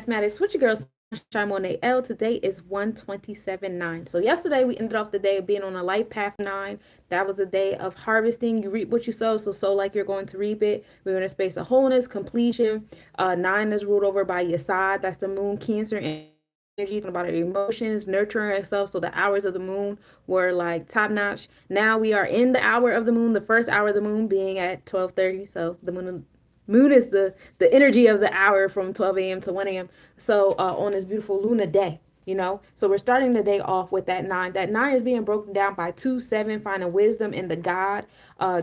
Mathematics with your girl Sunshine Monie L. Today is 127-9. So yesterday we ended off the day of being on a life path 9. That was a day of harvesting. You reap what you sow, so sow like you're going to reap it. We're in a space of wholeness, completion. 9 is ruled over by Yesod. That's the moon Cancer energy, about our emotions, nurturing ourselves. So the hours of the moon were like top notch. Now we are in the hour of the moon, the first hour of the moon being at 12:30. So the moon is the energy of the hour from 12 a.m. to 1 a.m. So on this beautiful lunar day, so we're starting the day off with that 9. That 9 is being broken down by 2, 7, finding wisdom in the God.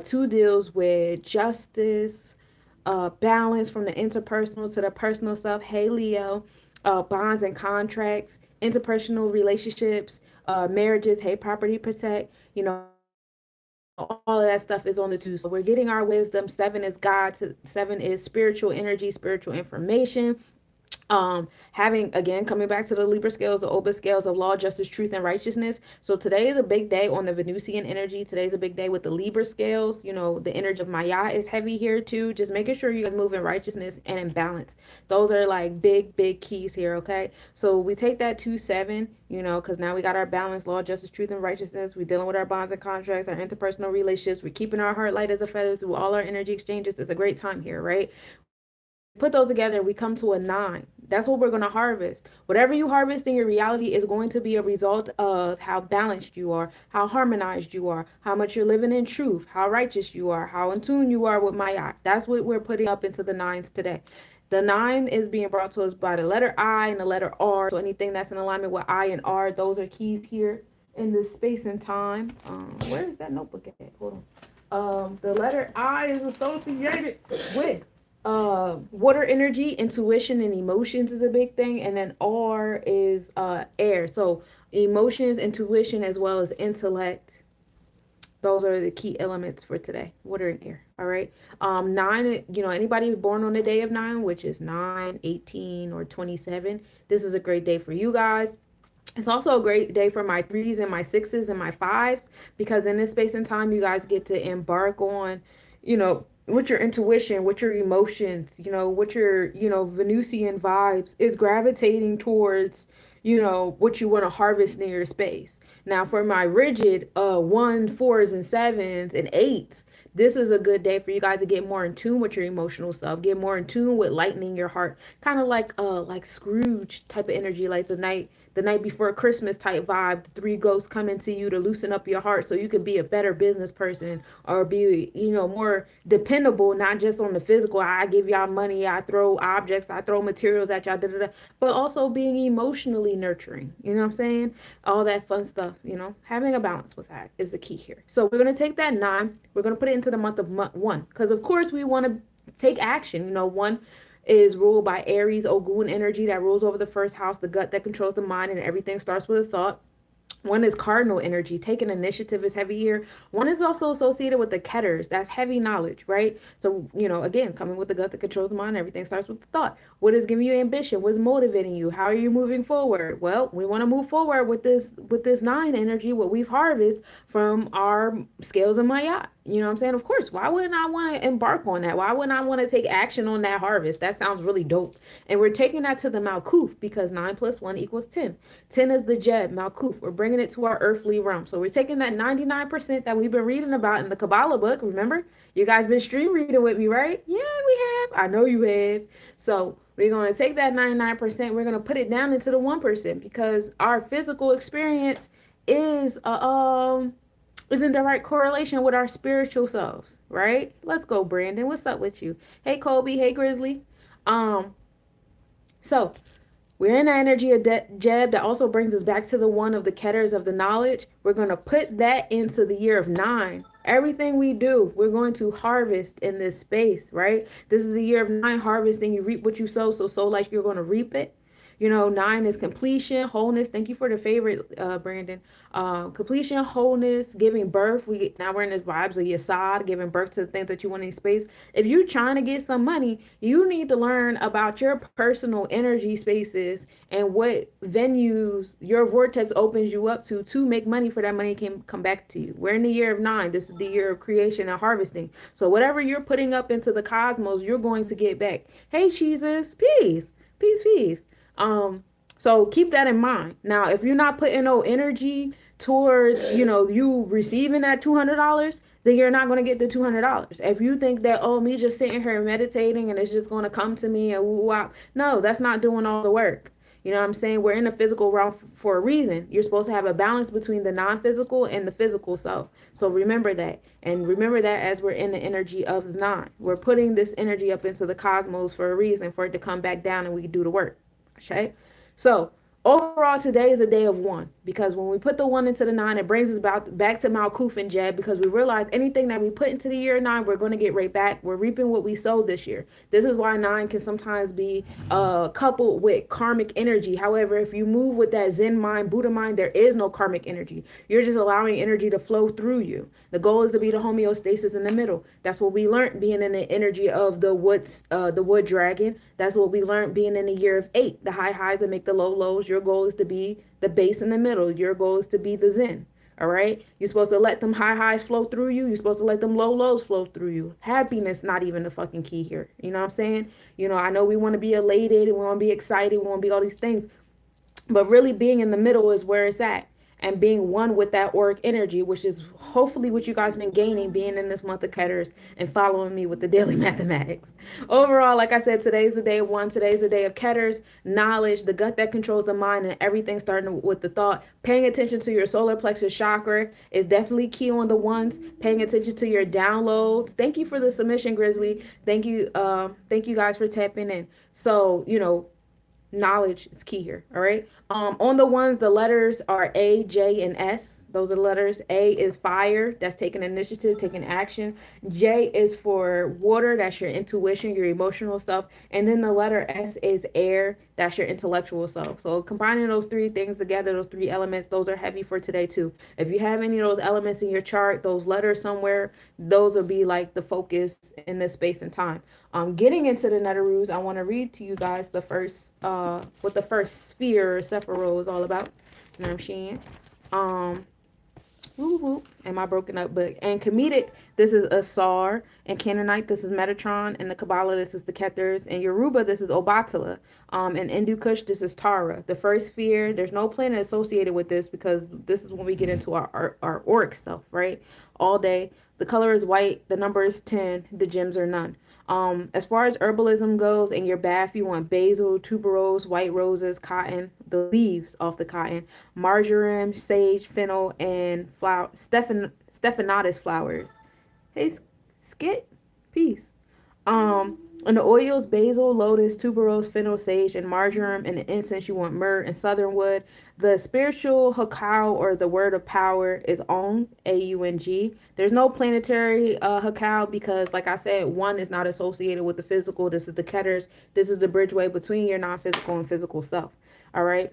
2 deals with justice, balance from the interpersonal to the personal self. Hey Leo, bonds and contracts, interpersonal relationships, marriages. Hey, property protect. All of that stuff is on the 2. So we're getting our wisdom. 7 is God. 7 is spiritual energy, spiritual information. Having, again, coming back to the Libra scales, the Oba scales of law, justice, truth, and righteousness. So today is a big day on the Venusian energy. Today's a big day with the Libra scales. The energy of Maya is heavy here too. Just making sure you guys move in righteousness and in balance. Those are like big keys here. Okay, so we take that 2-7, because now we got our balance, law, justice, truth, and righteousness. We're dealing with our bonds and contracts, our interpersonal relationships. We're keeping our heart light as a feather through all our energy exchanges. It's a great time here, right? Put those together, we come to a 9. That's what we're going to harvest. Whatever you harvest in your reality is going to be a result of how balanced you are, how harmonized you are, how much you're living in truth, how righteous you are, how in tune you are with Maya. That's what we're putting up into the 9s today. The 9 is being brought to us by the letter I and the letter R. So anything that's in alignment with I and R, those are keys here in this space and time. Where is that notebook at? Hold on. The letter I is associated with water energy, intuition, and emotions is a big thing. And then R is air. So emotions, intuition, as well as intellect. Those are the key elements for today. Water and air. All right. 9, anybody born on the day of 9, which is 9, 18, or 27. This is a great day for you guys. It's also a great day for my 3s and my 6s and my 5s, because in this space and time, you guys get to embark on, with your intuition, with your emotions, with your, Venusian vibes is gravitating towards, what you want to harvest in your space. Now, for my rigid 1, 4s, and 7s and 8s, this is a good day for you guys to get more in tune with your emotional self, get more in tune with lightening your heart, kind of like Scrooge type of energy, like the night before Christmas type vibe. The 3 ghosts come into you to loosen up your heart so you can be a better business person, or be, more dependable, not just on the physical. I give y'all money, I throw objects, I throw materials at y'all, but also being emotionally nurturing. You know what I'm saying? All that fun stuff, having a balance with that is the key here. So we're going to take that 9, we're going to put it into the month of 1, because of course we want to take action. 1 is ruled by Aries, Ogun energy, that rules over the first house, the gut that controls the mind, and everything starts with a thought. 1 is cardinal energy. Taking initiative is heavy here. 1 is also associated with the Ketters. That's heavy knowledge, right? So, again, coming with the gut that controls the mind, everything starts with the thought. What is giving you ambition? What's motivating you? How are you moving forward? Well, we want to move forward with this 9 energy, what we've harvested from our scales of Maya. You know what I'm saying? Of course, why wouldn't I want to embark on that? Why wouldn't I want to take action on that harvest? That sounds really dope. And we're taking that to the Malkuth, because 9 plus 1 equals 10. 10 is the Jeb, Malkuth. We're bringing it to our earthly realm. So we're taking that 99% that we've been reading about in the Kabbalah book. Remember, you guys been stream reading with me, right? Yeah, we have. I know you have. So we're going to take that 99%. We're going to put it down into the 1%, because our physical experience is in direct correlation with our spiritual selves, right? Let's go, Brandon. What's up with you? Hey, Kobe. Hey, Grizzly. So we're in the energy of Jeb. That also brings us back to the 1 of the Ketters of the knowledge. We're going to put that into the year of 9. Everything we do, we're going to harvest in this space, right? This is the year of 9 harvesting. You reap what you sow, so sow like you're going to reap it. 9 is completion, wholeness. Thank you for the favorite, Brandon. Completion, wholeness, giving birth. Now we're in the vibes of Yesod, giving birth to the things that you want in space. If you're trying to get some money, you need to learn about your personal energy spaces and what venues your vortex opens you up to make money, for that money can come back to you. We're in the year of 9. This is the year of creation and harvesting. So whatever you're putting up into the cosmos, you're going to get back. Hey, Jesus, peace, peace, peace. So keep that in mind. Now, if you're not putting no energy towards, you receiving that $200, then you're not going to get the $200. If you think that, oh, me just sitting here meditating and it's just going to come to me and woo wop, no, that's not doing all the work. You know what I'm saying? We're in the physical realm for a reason. You're supposed to have a balance between the non-physical and the physical self. So remember that. And remember that as we're in the energy of the nine. We're putting this energy up into the cosmos for a reason, for it to come back down and we can do the work. Okay? So overall, today is a day of one, because when we put the one into the nine, it brings us back to Malkuth and Jeb, because we realize anything that we put into the year nine, we're going to get right back. We're reaping what we sowed this year. This is why nine can sometimes be coupled with karmic energy. However, if you move with that Zen mind, Buddha mind, there is no karmic energy. You're just allowing energy to flow through you. The goal is to be the homeostasis in the middle. That's what we learned being in the energy of the wood dragon. That's what we learned being in the year of 8. The high highs that make the low lows. Your goal is to be the base in the middle. Your goal is to be the Zen. All right. You're supposed to let them high highs flow through you. You're supposed to let them low lows flow through you. Happiness not even the fucking key here. You know what I'm saying? I know we want to be elated and we want to be excited. We want to be all these things. But really being in the middle is where it's at. And being one with that auric energy, which is hopefully what you guys been gaining being in this month of Ketters and following me with the daily mathematics. Overall, like I said, today's the day of one. Today's the day of Ketters, knowledge, the gut that controls the mind, and everything starting with the thought. Paying attention to your solar plexus chakra is definitely key on the ones. Paying attention to your downloads. Thank you for the submission, Grizzly. Thank you guys for tapping in. So, knowledge is key here. All right. On the ones, the letters are A, J, and S. Those are the letters. A is fire. That's taking initiative, taking action. J is for water. That's your intuition, your emotional self. And then the letter S is air. That's your intellectual self. So combining those three things together, those three elements, those are heavy for today too. If you have any of those elements in your chart, those letters somewhere, those will be like the focus in this space and time. Getting into the Netaroos, I want to read to you guys the first, what the first sphere, Sephiroth, is all about. You know what I'm saying? Woo woo. Am I broken up? But and comedic, this is Asar. And Canaanite, this is Metatron. And the Kabbalah, this is the Kethers. And Yoruba, this is Obatala. And Hindu Kush, this is Tara. The first sphere, there's no planet associated with this, because this is when we get into our auric self, right? All day. The color is white. The number is 10. The gems are none. As far as herbalism goes, in your bath, you want basil, tuberose, white roses, cotton, the leaves off the cotton, marjoram, sage, fennel, and stephanotis flowers. Hey, Skit, peace. And the oils, basil, lotus, tuberose, fennel, sage, and marjoram. And the incense, you want myrrh and southernwood. The spiritual hakau, or the word of power, is Aung, A-U-N-G. There's no planetary hakau, because, like I said, one is not associated with the physical. This is the Ketters. This is the bridgeway between your non-physical and physical self. All right.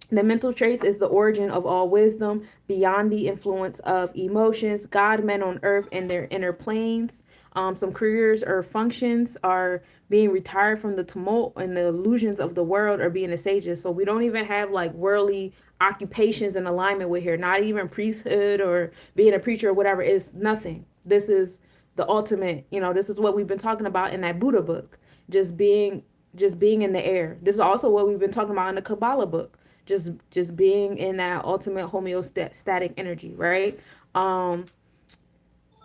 The mental traits is the origin of all wisdom, beyond the influence of emotions, God, men on earth, and their inner planes. Some careers or functions are being retired from the tumult and the illusions of the world, or being the sages. So we don't even have like worldly occupations in alignment with here. Not even priesthood or being a preacher or whatever. It's nothing. This is the ultimate. This is what we've been talking about in that Buddha book. Just being in the air. This is also what we've been talking about in the Kabbalah book. Just being in that ultimate homeostatic energy, right?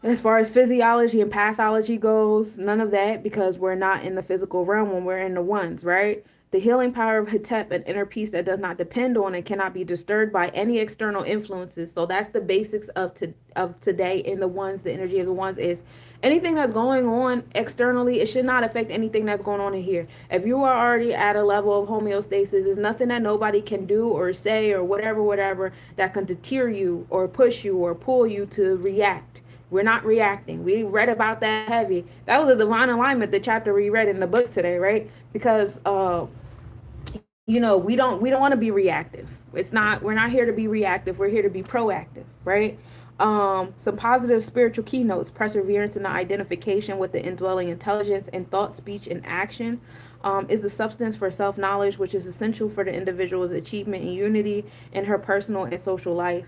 As far as physiology and pathology goes, none of that, because we're not in the physical realm when we're in the ones, right? The healing power of Hetep, an inner peace that does not depend on and cannot be disturbed by any external influences. So that's the basics of today in the ones. The energy of the ones is anything that's going on externally, it should not affect anything that's going on in here. If you are already at a level of homeostasis, there's nothing that nobody can do or say or whatever that can deter you or push you or pull you to react. We're not reacting. We read about that heavy. That was a divine alignment, the chapter we read in the book today, right? Because we don't want to be reactive. We're not here to be reactive. We're here to be proactive, right? Some positive spiritual keynotes: perseverance in the identification with the indwelling intelligence and thought, speech, and action. Is the substance for self-knowledge, which is essential for the individual's achievement and unity in her personal and social life.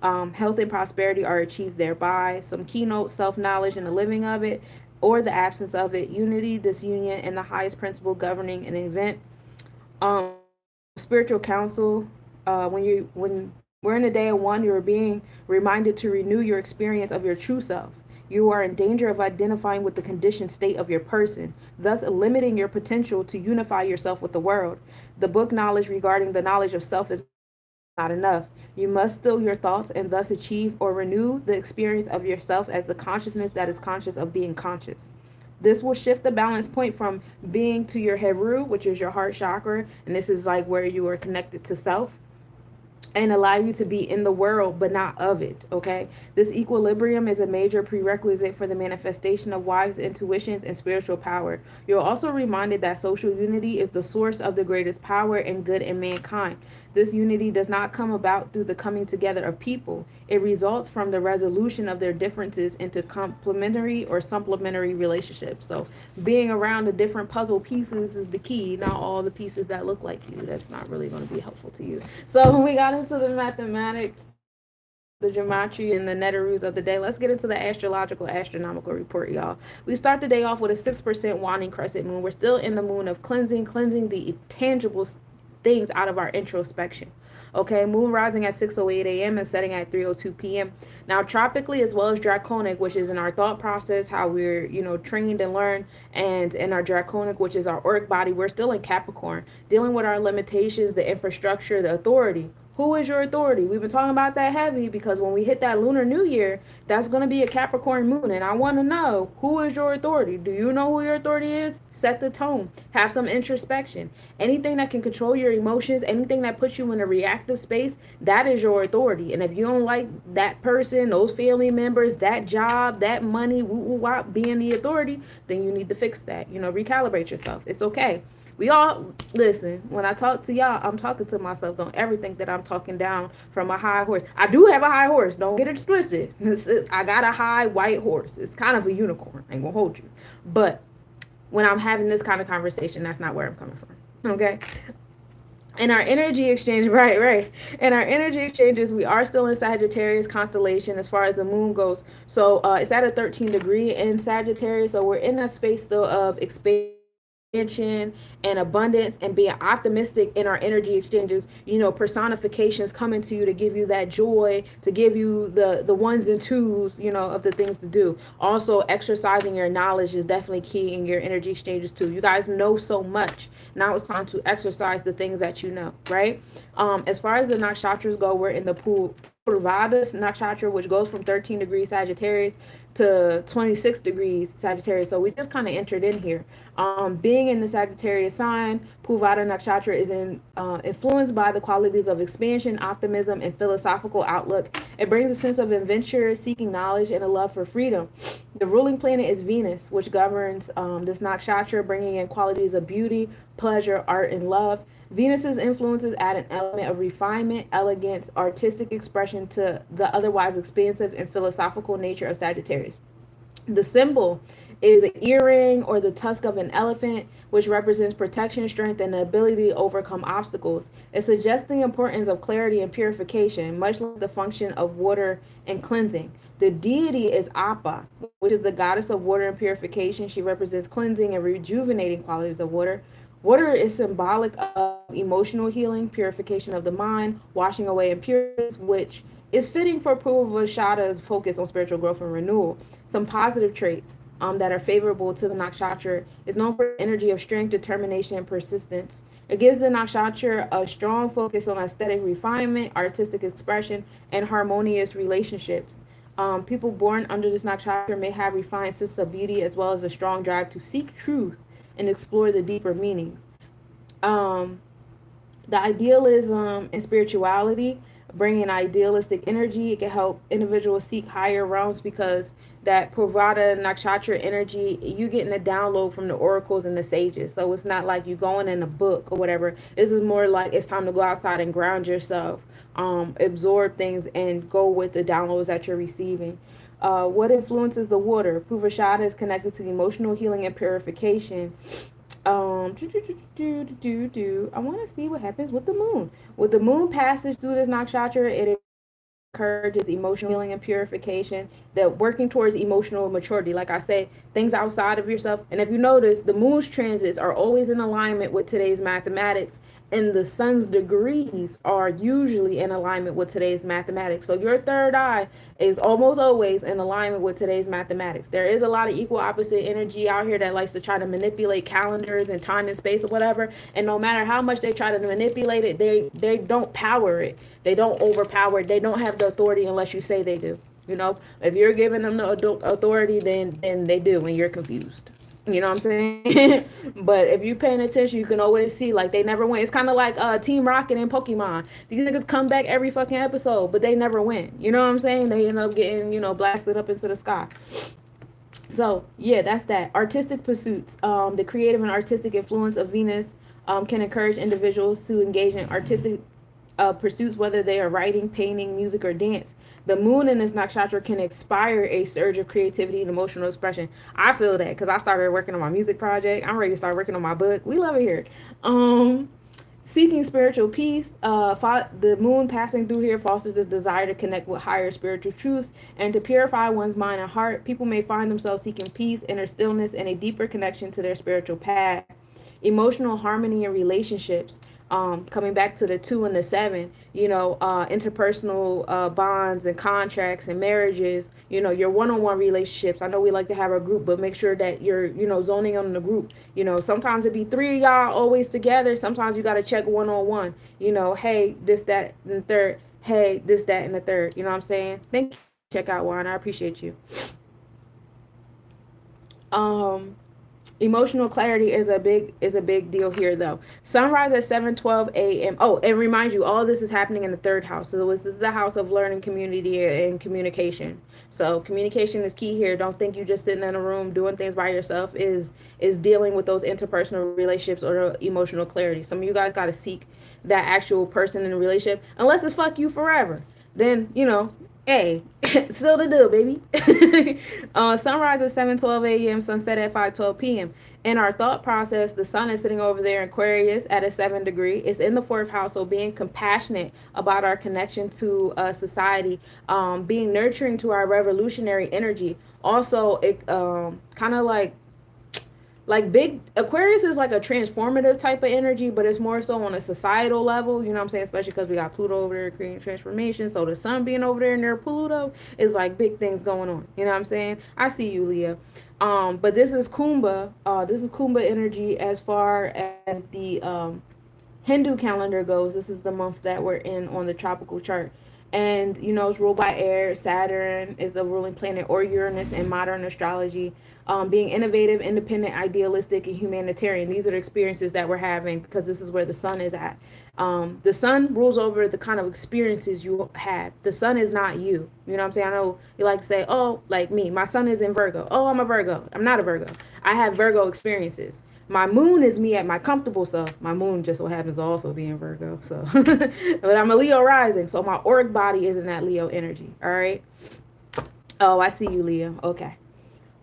Health and prosperity are achieved thereby. Some keynote: self-knowledge and the living of it, or the absence of it. Unity, disunion, and the highest principle governing an event. spiritual counsel. When we're in a day of one, you're being reminded to renew your experience of your true self. You are in danger of identifying with the conditioned state of your person, thus limiting your potential to unify yourself with the world. The book knowledge regarding the knowledge of self is not enough. You must still your thoughts and thus achieve or renew the experience of yourself as the consciousness that is conscious of being conscious. This will shift the balance point from being to your heru, which is your heart chakra, and this is like where you are connected to self, and allow you to be in the world but not of it. Okay, this equilibrium is a major prerequisite for the manifestation of wise intuitions and spiritual power. You're also reminded that social unity is the source of the greatest power and good in mankind. This unity does not come about through the coming together of people. It results from the resolution of their differences into complementary or supplementary relationships. So being around the different puzzle pieces is the key, not all the pieces that look like you. That's not really going to be helpful to you. So we got into the mathematics, the gematria, and the netarus of the day. Let's get into the astrological astronomical report, y'all. We start the day off with a 6% waning crescent moon. We're still in the moon of cleansing the tangible things out of our introspection. Okay, moon rising at 6:08 a.m. and setting at 3:02 p.m. Now, tropically as well as draconic, which is in our thought process, how we're, trained and learn, and in our draconic, which is our auric body, we're still in Capricorn, dealing with our limitations, the infrastructure, the authority. Who is your authority? We've been talking about that heavy because when we hit that Lunar New Year, that's going to be a Capricorn moon. And I want to know, who is your authority? Do you know who your authority is? Set the tone. Have some introspection. Anything that can control your emotions, anything that puts you in a reactive space, that is your authority. And if you don't like that person, those family members, that job, that money, being the authority, then you need to fix that. Recalibrate yourself. It's okay. We all, listen, when I talk to y'all, I'm talking to myself. Don't ever think that I'm talking down from a high horse. I do have a high horse. Don't get it twisted. I got a high white horse. It's kind of a unicorn. I ain't gonna hold you. But when I'm having this kind of conversation, that's not where I'm coming from. Okay? In our energy exchange, right. In our energy exchanges, we are still in Sagittarius constellation as far as the moon goes. So it's at a 13 degree in Sagittarius. So we're in a space still of expansion and abundance and being optimistic in our energy exchanges. Personifications coming to you to give you that joy, to give you the ones and twos, of the things to do. Also, exercising your knowledge is definitely key in your energy exchanges too. You guys know so much. Now it's time to exercise the things that you know, right? As far as the nakshatras go, we're in the Purvada nakshatra, which goes from 13 degrees Sagittarius to 26 degrees Sagittarius. So we just kind of entered in here. Being in the Sagittarius sign, Purvada nakshatra is influenced by the qualities of expansion, optimism, and philosophical outlook. It brings a sense of adventure, seeking knowledge, and a love for freedom. The ruling planet is Venus, which governs this nakshatra, bringing in qualities of beauty, pleasure, art, and love. Venus's influences add an element of refinement, elegance, artistic expression to the otherwise expansive and philosophical nature of Sagittarius. The symbol is an earring or the tusk of an elephant, which represents protection, strength, and the ability to overcome obstacles. It suggests the importance of clarity and purification, much like the function of water and cleansing. The deity is Appa, which is the goddess of water and purification. She represents cleansing and rejuvenating qualities of water. Water is symbolic of emotional healing, purification of the mind, washing away impurities, which is fitting for Purvashada's focus on spiritual growth and renewal. Some positive traits that are favorable to the nakshatra is known for energy of strength, determination, and persistence. It gives the nakshatra a strong focus on aesthetic refinement, artistic expression, and harmonious relationships. People born under this nakshatra may have refined sense of beauty as well as a strong drive to seek truth and explore the deeper meanings. The idealism and spirituality bring an idealistic energy. It can help individuals seek higher realms because that Purvada nakshatra energy, you getting a download from the oracles and the sages. So it's not like you going in a book or whatever. This is more like it's time to go outside and ground yourself, absorb things, and go with the downloads that you're receiving. What influences the water? Purvashada is connected to emotional healing and purification. I want to see what happens with the moon. With the moon passage through this nakshatra, it encourages emotional healing and purification, that working towards emotional maturity. Like I said, things outside of yourself. And if you notice, the moon's transits are always in alignment with today's mathematics And the sun's degrees are usually in alignment with today's mathematics. So your third eye is almost always in alignment with today's mathematics. There is a lot of equal opposite energy out here that likes to try to manipulate calendars and time and space or whatever. And no matter how much they try to manipulate it, they don't power it. They don't overpower it. They don't have the authority unless you say they do. You know, if you're giving them the authority, then they do, and you're confused. You know what I'm saying? But if you paying attention, you can always see like they never win. It's kind of like Team Rocket and Pokemon. These niggas come back every fucking episode, but they never win. You know what I'm saying? They end up getting, blasted up into the sky. So yeah, that's that. Artistic pursuits. The creative and artistic influence of Venus can encourage individuals to engage in artistic pursuits, whether they are writing, painting, music, or dance. The moon in this nakshatra can inspire a surge of creativity and emotional expression. I feel that because I started working on my music project. I'm ready to start working on my book. We love it here. Seeking spiritual peace. The moon passing through here fosters the desire to connect with higher spiritual truths and to purify one's mind and heart. People may find themselves seeking peace, inner stillness, and a deeper connection to their spiritual path. Emotional harmony in relationships. Coming back to the 2 and the 7, interpersonal bonds and contracts and marriages, your one-on-one relationships. I know we like to have a group, but make sure that you're, zoning on the group. Sometimes it be 3 of y'all always together. Sometimes you got to check one-on-one, hey, this, that, and the third. Hey, this, that, and the third. You know what I'm saying? Thank you. Check out Juan. I appreciate you. Emotional clarity is a big deal here, though. Sunrise at 7:12 a.m. Oh, and remind you, all this is happening in the third house. So this is the house of learning, community, and communication. So communication is key here. Don't think you just sitting in a room doing things by yourself is dealing with those interpersonal relationships or emotional clarity. Some of you guys got to seek that actual person in a relationship, unless it's fuck you forever. Then hey, still to do, baby. Sunrise at 7:12 a.m., sunset at 5:12 p.m. In our thought process, the sun is sitting over there in Aquarius at a 7 degree. It's in the 4th house, so being compassionate about our connection to society, being nurturing to our revolutionary energy. Also, it kind of like big Aquarius is like a transformative type of energy, but it's more so on a societal level, you know what I'm saying? Especially because we got Pluto over there creating transformation. So the sun being over there near Pluto is like big things going on. You know what I'm saying? I see you, Leah. But this is Kumbha. This is Kumbha energy as far as the Hindu calendar goes. This is the month that we're in on the tropical chart. And, it's ruled by air. Saturn is the ruling planet, or Uranus in modern astrology. Being innovative, independent, idealistic, and humanitarian. These are the experiences that we're having because this is where the sun is at. The sun rules over the kind of experiences you have. The sun is not you. You know what I'm saying? I know you like to say, oh, like me. My sun is in Virgo. Oh, I'm a Virgo. I'm not a Virgo. I have Virgo experiences. My moon is me at my comfortable self. My moon just so happens to also be in Virgo. So, but I'm a Leo rising. So my auric body is in that Leo energy. All right. Oh, I see you, Leo. Okay.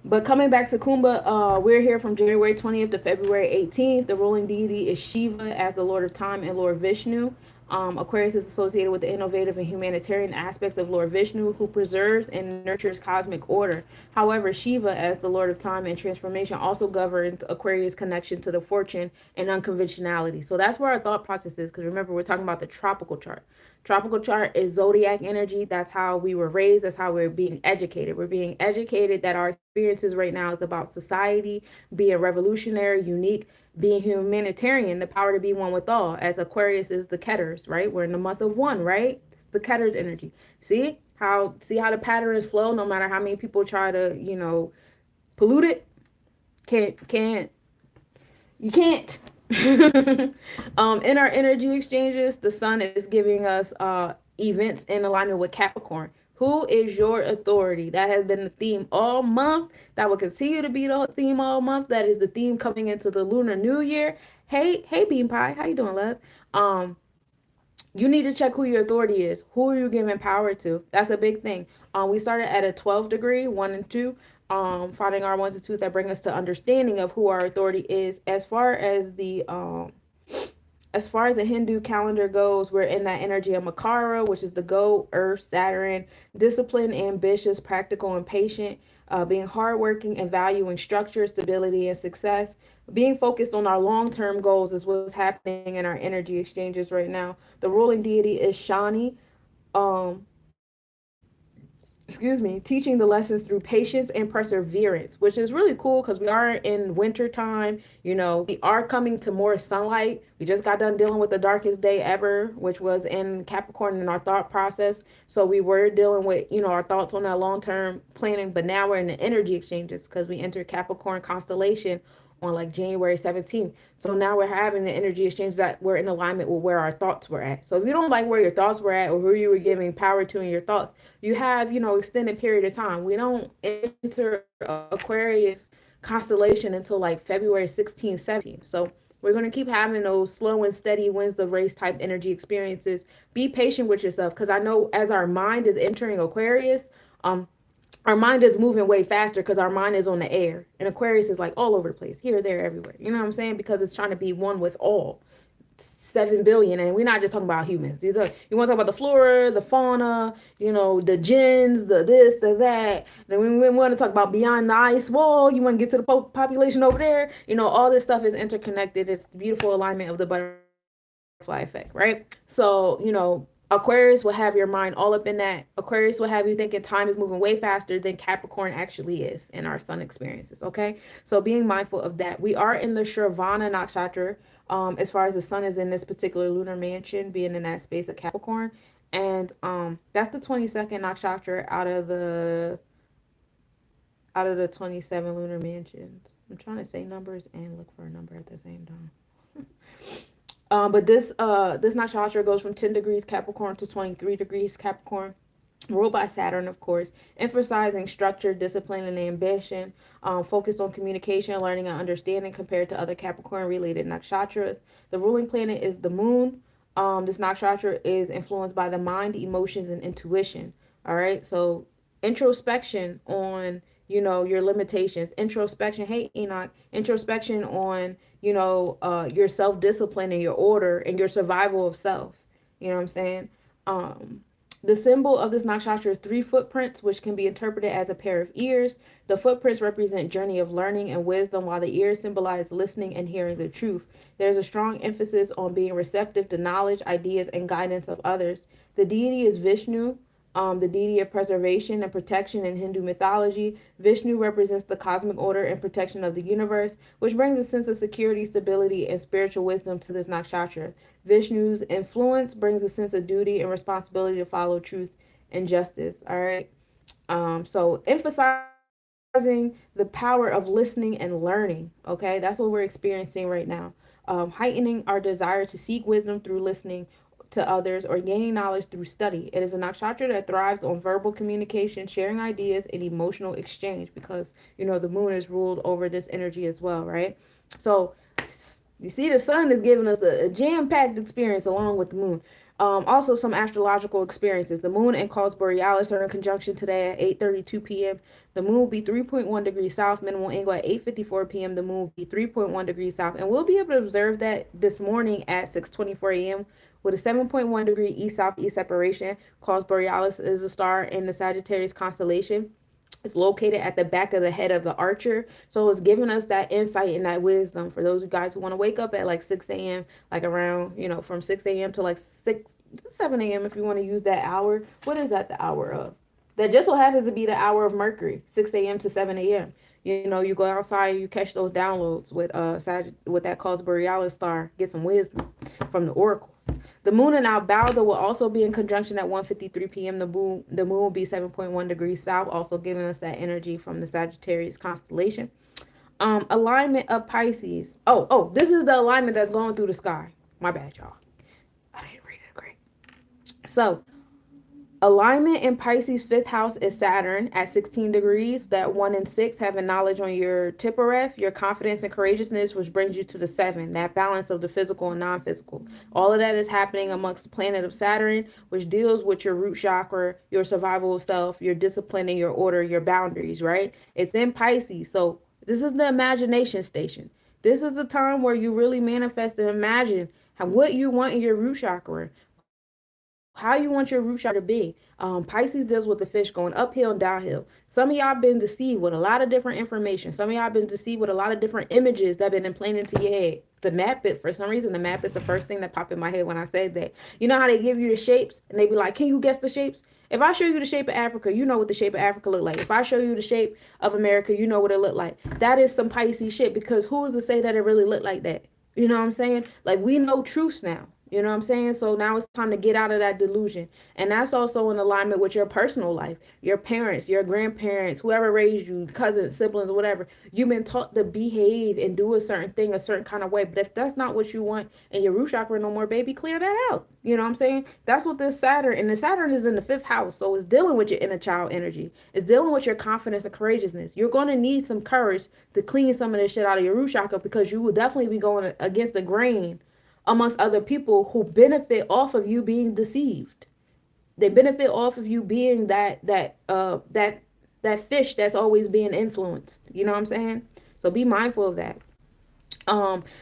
But coming back to Kumbha, we're here from January 20th to February 18th. The ruling deity is Shiva as the Lord of Time and Lord Vishnu. Aquarius is associated with the innovative and humanitarian aspects of Lord Vishnu, who preserves and nurtures cosmic order. However, Shiva, as the Lord of Time and Transformation, also governs Aquarius' connection to the fortune and unconventionality. So that's where our thought process is, because remember, we're talking about the tropical chart. Tropical chart is zodiac energy. That's how we were raised. That's how we're being educated. We're being educated that our experiences right now is about society, being revolutionary, unique, being humanitarian, the power to be one with all, as Aquarius is the Ketters, right? We're in the month of 1, right? It's the Ketters energy. See how the patterns flow, no matter how many people try to, pollute it? You can't. In our energy exchanges, the sun is giving us events in alignment with Capricorn. Who is your authority? That has been the theme all month. That will continue to be the theme all month. That is the theme coming into the Lunar New Year. Hey, Bean Pie, how you doing, love? You need to check who your authority is. Who are you giving power to? That's a big thing. We started at a 12 degree, 1 and 2. Finding our 1s and 2s that bring us to understanding of who our authority is. As far as the Hindu calendar goes, we're in that energy of Makara, which is the goat, Earth, Saturn, disciplined, ambitious, practical, and patient, being hardworking and valuing structure, stability, and success. Being focused on our long-term goals is what's happening in our energy exchanges right now. The ruling deity is Shani. Um, Teaching the lessons through patience and perseverance, which is really cool because we are in winter time. We are coming to more sunlight. We just got done dealing with the darkest day ever, which was in Capricorn in our thought process. So we were dealing with, our thoughts on that long-term planning, but now we're in the energy exchanges because we entered Capricorn constellation on like January 17th. So now we're having the energy exchange that we're in alignment with where our thoughts were at. So if you don't like where your thoughts were at or who you were giving power to in your thoughts, you have, extended period of time. We don't enter Aquarius constellation until like February 16th, 17th. So we're going to keep having those slow and steady wins the race type energy experiences. Be patient with yourself because I know as our mind is entering Aquarius, our mind is moving way faster because our mind is on the air. And Aquarius is like all over the place, here, there, everywhere. You know what I'm saying? Because it's trying to be one with all. 7 billion, and we're not just talking about humans. You want to talk about the flora, the fauna, the jinns, the this, the that. Then we want to talk about beyond the ice wall. You want to get to the population over there. All this stuff is interconnected. It's the beautiful alignment of the butterfly effect, right? So, Aquarius will have your mind all up in that. Aquarius will have you thinking time is moving way faster than Capricorn actually is in our sun experiences, okay? So being mindful of that. We are in the Shravana nakshatra, as far as the sun is in this particular lunar mansion, being in that space of Capricorn. And that's the 22nd nakshatra out of the 27 lunar mansions. I'm trying to say numbers and look for a number at the same time. But this nakshatra goes from 10 degrees Capricorn to 23 degrees Capricorn, ruled by Saturn, of course, emphasizing structure, discipline, and ambition, focused on communication, learning, and understanding compared to other Capricorn-related nakshatras. The ruling planet is the moon. This nakshatra is influenced by the mind, emotions, and intuition. All right, so introspection on, your limitations. Introspection, hey, Enoch, introspection on, your self-discipline and your order and your survival of self. You know what I'm saying? Um, the symbol of this nakshatra is 3 footprints, which can be interpreted as a pair of ears. The footprints represent journey of learning and wisdom, while the ears symbolize listening and hearing the truth. There's a strong emphasis on being receptive to knowledge, ideas, and guidance of others. The deity is Vishnu, the deity of preservation and protection in Hindu mythology. Vishnu represents the cosmic order and protection of the universe, which brings a sense of security, stability, and spiritual wisdom to this nakshatra. Vishnu's influence brings a sense of duty and responsibility to follow truth and justice. All right. So emphasizing the power of listening and learning. Okay, that's what we're experiencing right now. Heightening our desire to seek wisdom through listening to others or gaining knowledge through study. It is a nakshatra that thrives on verbal communication, sharing ideas, and emotional exchange because, the moon is ruled over this energy as well, right? So you see, the sun is giving us a jam-packed experience along with the moon. Also, some astrological experiences. The moon and cause borealis are in conjunction today at 8:32 p.m. The moon will be 3.1 degrees south, minimal angle at 8:54 p.m. The moon will be 3.1 degrees south. And we'll be able to observe that this morning at 6:24 a.m. with a 7.1 degree east-southeast separation. Cause borealis is a star in the Sagittarius constellation. It's located at the back of the head of the archer. So it's giving us that insight and that wisdom for those guys who want to wake up at like 6 a.m., like around, from 6 a.m. to like 7 a.m. if you want to use that hour. What is that the hour of? That just so happens to be the hour of Mercury, 6 a.m. to 7 a.m. You go outside, you catch those downloads with that cause borealis star, get some wisdom from the oracles. The moon in Albalda will also be in conjunction at 1:53 p.m. The moon will be 7.1 degrees south, also giving us that energy from the Sagittarius constellation. Alignment of Pisces. This is the alignment that's going through the sky. My bad, y'all. I didn't read it great. So, alignment in Pisces' 5th house is Saturn at 16 degrees. That 1 and 6 having knowledge on your Tippereth, your confidence and courageousness, which brings you to the 7, that balance of the physical and non-physical. All of that is happening amongst the planet of Saturn, which deals with your root chakra, your survival of self, your discipline and your order, your boundaries, right? It's in Pisces. So this is the imagination station. This is the time where you really manifest and imagine what you want in your root chakra. How how you want your root chakra to be. Pisces deals with the fish going uphill and downhill. Some of y'all been deceived with a lot of different information. Some of y'all been deceived with a lot of different images that have been implanted into your head. The map, for some reason, the map is the first thing that popped in my head when I said that. You know how they give you the shapes and they be like, can you guess the shapes? If I show you the shape of Africa, you know what the shape of Africa look like. If I show you the shape of America, you know what it look like. That is some Pisces shit, because who is to say that it really looked like that? You know what I'm saying? Like, we know truths now. You know what I'm saying? So now it's time to get out of that delusion. And that's also in alignment with your personal life. Your parents, your grandparents, whoever raised you, cousins, siblings, whatever. You've been taught to behave and do a certain thing a certain kind of way. But if that's not what you want in your root chakra no more, baby, clear that out. You know what I'm saying? That's what this Saturn, and the Saturn is in the 5th house. So it's dealing with your inner child energy. It's dealing with your confidence and courageousness. You're going to need some courage to clean some of this shit out of your root chakra, because you will definitely be going against the grain amongst other people who benefit off of you being deceived. They benefit off of you being that fish that's always being influenced. You know what I'm saying? So be mindful of that.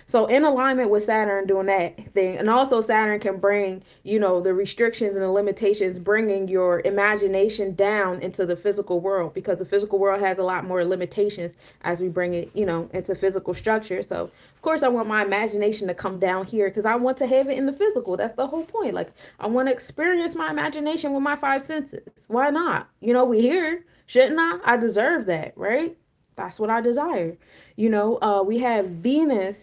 So in alignment with Saturn doing that thing, and also Saturn can bring, the restrictions and the limitations, bringing your imagination down into the physical world, because the physical world has a lot more limitations as we bring it, into physical structure. So of course I want my imagination to come down here, because I want to have it in the physical. That's the whole point. Like, I want to experience my imagination with my 5 senses. Why not? We here, shouldn't I? I deserve that, right? That's what I desire. We have Venus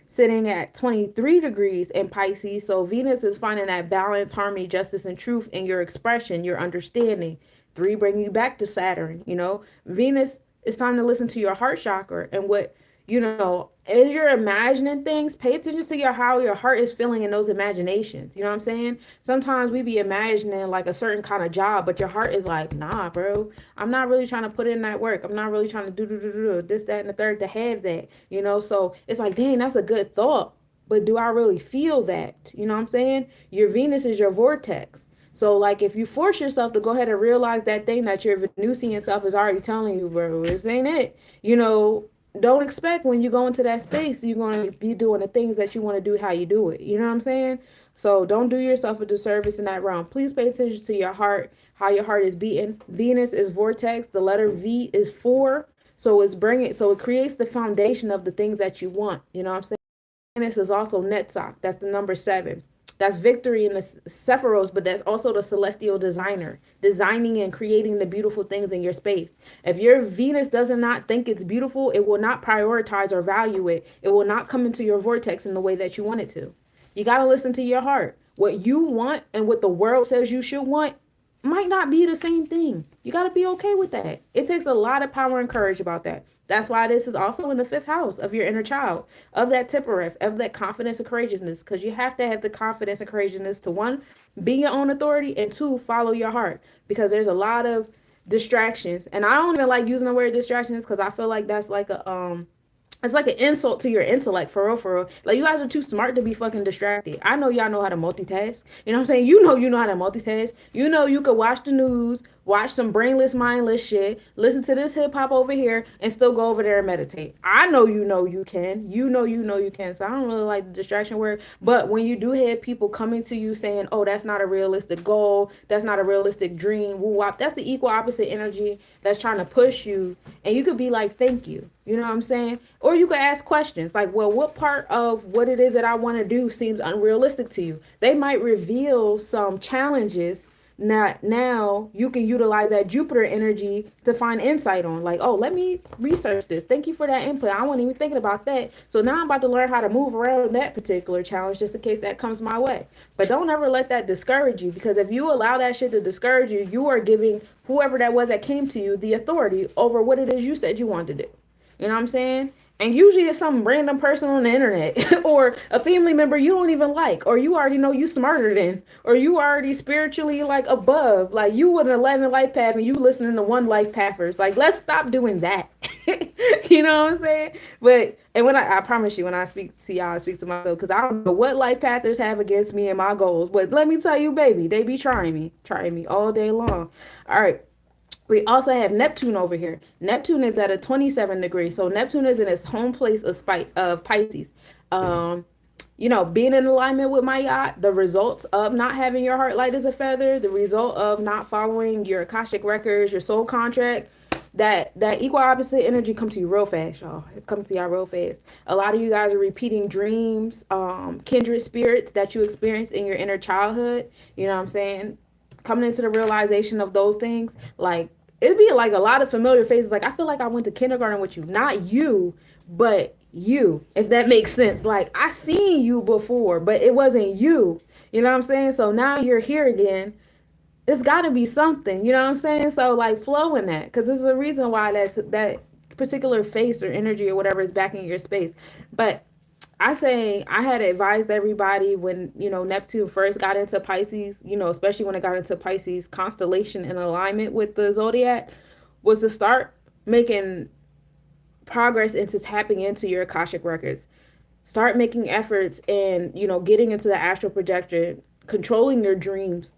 sitting at 23 degrees in Pisces. So Venus is finding that balance, harmony, justice, and truth in your expression, your understanding. 3 bringing you back to Saturn. Venus, it's time to listen to your heart chakra, and what, as you're imagining things, pay attention to how your heart is feeling in those imaginations. You know what I'm saying? Sometimes we be imagining like a certain kind of job, but your heart is like, nah, bro, I'm not really trying to put in that work. I'm not really trying to do this, that, and the third to have that, So it's like, dang, that's a good thought, but do I really feel that? You know what I'm saying? Your Venus is your vortex. So, like, if you force yourself to go ahead and realize that thing that your Venusian self is already telling you, bro, this ain't it, don't expect when you go into that space, you're going to be doing the things that you want to do, how you do it. You know what I'm saying? So don't do yourself a disservice in that realm. Please pay attention to your heart, how your heart is beating. Venus is vortex. The letter V is 4. So it creates the foundation of the things that you want. You know what I'm saying? Venus is also Netzach. That's the number 7. That's victory in the Sephiros, but that's also the celestial designer, designing and creating the beautiful things in your space. If your Venus does not think it's beautiful, it will not prioritize or value it. It will not come into your vortex in the way that you want it to. You got to listen to your heart. What you want and what the world says you should want might not be the same thing. You got to be okay with that. It takes a lot of power and courage about that. That's why this is also in the 5th house of your inner child, of that Tippereth, of that confidence and courageousness, because you have to have the confidence and courageousness to, 1, be your own authority, and 2, follow your heart, because there's a lot of distractions. And I don't even like using the word distractions, because I feel like that's like it's like an insult to your intellect, for real, for real. Like, you guys are too smart to be fucking distracted. I know y'all know how to multitask. You know what I'm saying? You know how to multitask. You could watch the news, watch some brainless, mindless shit, listen to this hip hop over here, and still go over there and meditate. I know you can. You know you can. So I don't really like the distraction word. But when you do have people coming to you saying, oh, that's not a realistic goal, that's not a realistic dream, woo wop, that's the equal opposite energy that's trying to push you. And you could be like, thank you. You know what I'm saying? Or you could ask questions like, well, what part of what it is that I want to do seems unrealistic to you? They might reveal some challenges. Now you can utilize that Jupiter energy to find insight on, like, oh, let me research this. Thank you for that input. I wasn't even thinking about that. So now I'm about to learn how to move around that particular challenge, just in case that comes my way. But don't ever let that discourage you, because if you allow that shit to discourage you, you are giving whoever that was that came to you the authority over what it is you said you wanted to do. You know what I'm saying? And usually it's some random person on the internet or a family member you don't even like, or you already know you smarter than, or you already spiritually like above, like you with an 11 life path and you listening to 1 life pathers. Like, let's stop doing that. You know what I'm saying? And when I promise you, when I speak to y'all, I speak to myself, because I don't know what life pathers have against me and my goals. But let me tell you, baby, they be trying me all day long. All right. We also have Neptune over here. Neptune is at a 27 degree. So Neptune is in its home place of Pisces. being in alignment with my yacht, the results of not having your heart light as a feather, the result of not following your Akashic records, your soul contract, that equal opposite energy comes to you real fast, y'all. It comes to y'all real fast. A lot of you guys are repeating dreams, kindred spirits that you experienced in your inner childhood. You know what I'm saying? Coming into the realization of those things, like it'd be like a lot of familiar faces. Like I feel like I went to kindergarten with you, not you, but you, if that makes sense. Like I seen you before, but it wasn't you. You know what I'm saying? So now you're here again. It's got to be something. You know what I'm saying? So like flow in that, because there's a reason why that particular face or energy or whatever is back in your space. But I say I had advised everybody when, Neptune first got into Pisces, especially when it got into Pisces constellation in alignment with the zodiac, was to start making progress into tapping into your Akashic records. Start making efforts and, getting into the astral projection, controlling your dreams,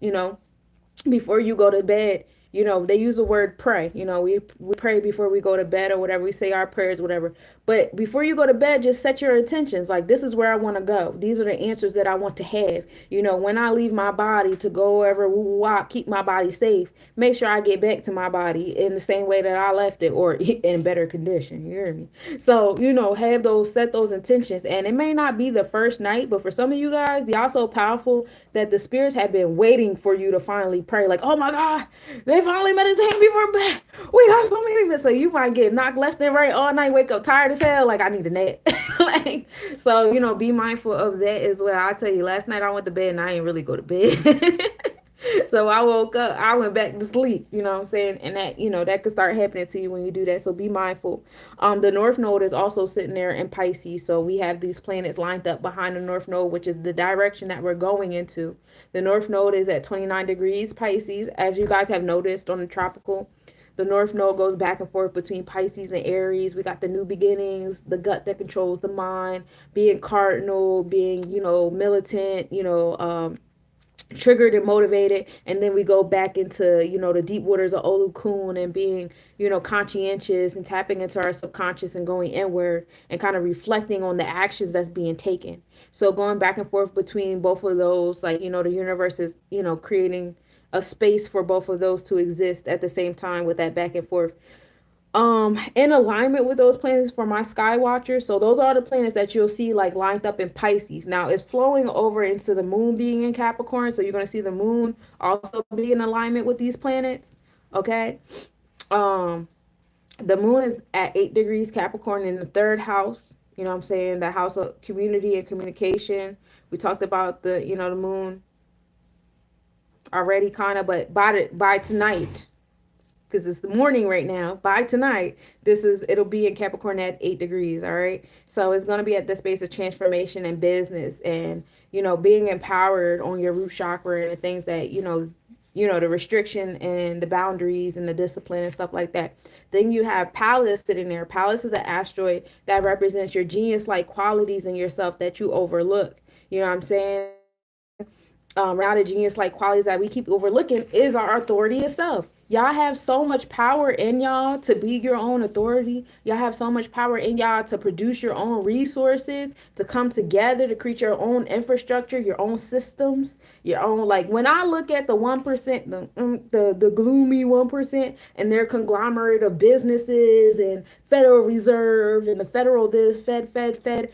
before you go to bed. They use the word pray. We pray before we go to bed or whatever. We say our prayers, whatever. But before you go to bed, just set your intentions. Like, this is where I want to go. These are the answers that I want to have. When I leave my body to go wherever, keep my body safe, make sure I get back to my body in the same way that I left it, or in better condition. You hear me? So, set those intentions. And it may not be the first night, but for some of you guys, y'all so powerful that the spirits have been waiting for you to finally pray. Like, oh my God, they finally meditate before bed. We got so many. So you might get knocked left and right all night, wake up tired as hell, like I need a nap. So, be mindful of that as well. I tell you, last night I went to bed and I ain't really go to bed. So I woke up, I went back to sleep, you know what I'm saying? And that, that could start happening to you when you do that. So be mindful. The North Node is also sitting there in Pisces. So we have these planets lined up behind the North Node, which is the direction that we're going into. The North Node is at 29 degrees Pisces, as you guys have noticed on the tropical. The North Node goes back and forth between Pisces and Aries. We got the new beginnings, the gut that controls the mind, being cardinal, being, militant, triggered and motivated, and then we go back into the deep waters of Olukun and being conscientious and tapping into our subconscious and going inward and kind of reflecting on the actions that's being taken. So going back and forth between both of those, like the universe is creating a space for both of those to exist at the same time with that back and forth. In alignment with those planets for my sky watchers. So those are the planets that you'll see like lined up in Pisces. Now it's flowing over into the moon being in Capricorn. So you're going to see the moon also be in alignment with these planets. Okay. The moon is at 8 degrees Capricorn in the third house. You know what I'm saying? The house of community and communication. We talked about the moon already kind of, but by tonight, because it's the morning right now, by tonight, it'll be in Capricorn at 8 degrees. All right. So it's going to be at the space of transformation and business and, being empowered on your root chakra and the things that, the restriction and the boundaries and the discipline and stuff like that. Then you have Pallas sitting there. Pallas is an asteroid that represents your genius-like qualities in yourself that you overlook. You know what I'm saying? Around the genius-like qualities that we keep overlooking is our authority itself. Y'all have so much power in y'all to be your own authority. Y'all have so much power in y'all to produce your own resources, to come together, to create your own infrastructure, your own systems, your own, like when I look at the 1%, the gloomy 1% and their conglomerate of businesses and Federal Reserve and the federal this, Fed,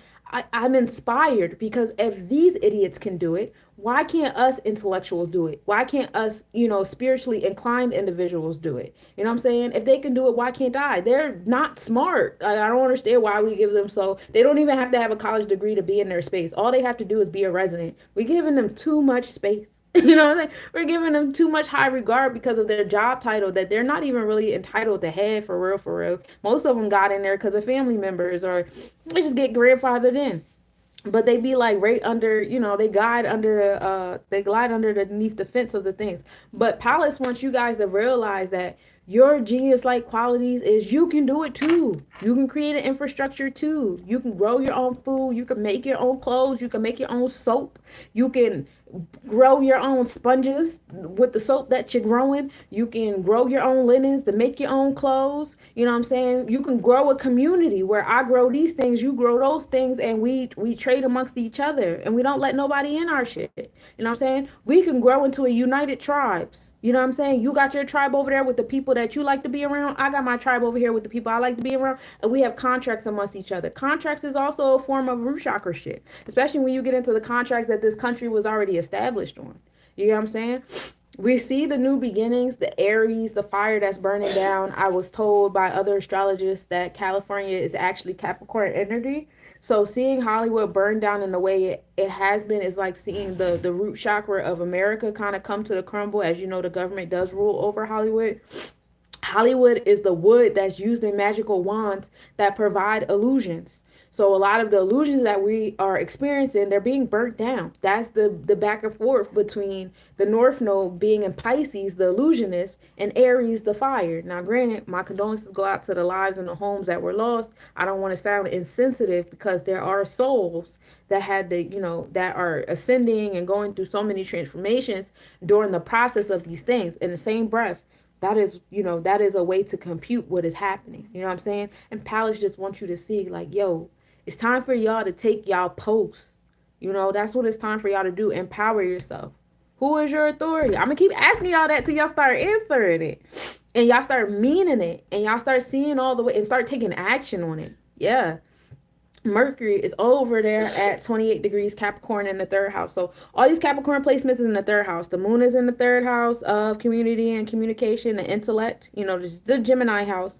I'm inspired because if these idiots can do it, why can't us intellectuals do it? Why can't us, spiritually inclined individuals do it? You know what I'm saying? If they can do it, why can't I? They're not smart. I don't understand why we give them they don't even have to have a college degree to be in their space. All they have to do is be a resident. We're giving them too much space. You know what I'm saying? We're giving them too much high regard because of their job title that they're not even really entitled to have for real, for real. Most of them got in there because of family members or they just get grandfathered in. But they be like right under, they glide underneath the fence of the things. But Pallas wants you guys to realize that your genius-like qualities is you can do it too. You can create an infrastructure too. You can grow your own food. You can make your own clothes. You can make your own soap. You can grow your own sponges with the soap that you're growing. You can grow your own linens to make your own clothes. You know what I'm saying? You can grow a community where I grow these things, you grow those things, and we trade amongst each other, and we don't let nobody in our shit. You know what I'm saying? We can grow into a united tribes. You know what I'm saying? You got your tribe over there with the people that you like to be around. I got my tribe over here with the people I like to be around, and we have contracts amongst each other. Contracts is also a form of root chakra shit, especially when you get into the contracts that this country was already established on. You know what I'm saying? We see the new beginnings, the Aries, the fire that's burning down. I was told by other astrologists that California is actually Capricorn energy. So seeing Hollywood burn down in the way it has been is like seeing the root chakra of America kind of come to the crumble. As you know, the government does rule over Hollywood. Hollywood is the wood that's used in magical wands that provide illusions. So a lot of the illusions that we are experiencing, they're being burnt down. That's the back and forth between the North Node being in Pisces, the illusionist, and Aries, the fire. Now, granted, my condolences go out to the lives and the homes that were lost. I don't want to sound insensitive because there are souls that had to, that are ascending and going through so many transformations during the process of these things. In the same breath, that is a way to compute what is happening. You know what I'm saying? And Palace just wants you to see, like, yo, it's time for y'all to take y'all posts. That's what it's time for y'all to do. Empower yourself. Who is your authority? I'm going to keep asking y'all that till y'all start answering it. And y'all start meaning it. And y'all start seeing all the way and start taking action on it. Yeah. Mercury is over there at 28 degrees Capricorn in the third house. So all these Capricorn placements is in the third house. The moon is in the third house of community and communication and intellect. The Gemini house.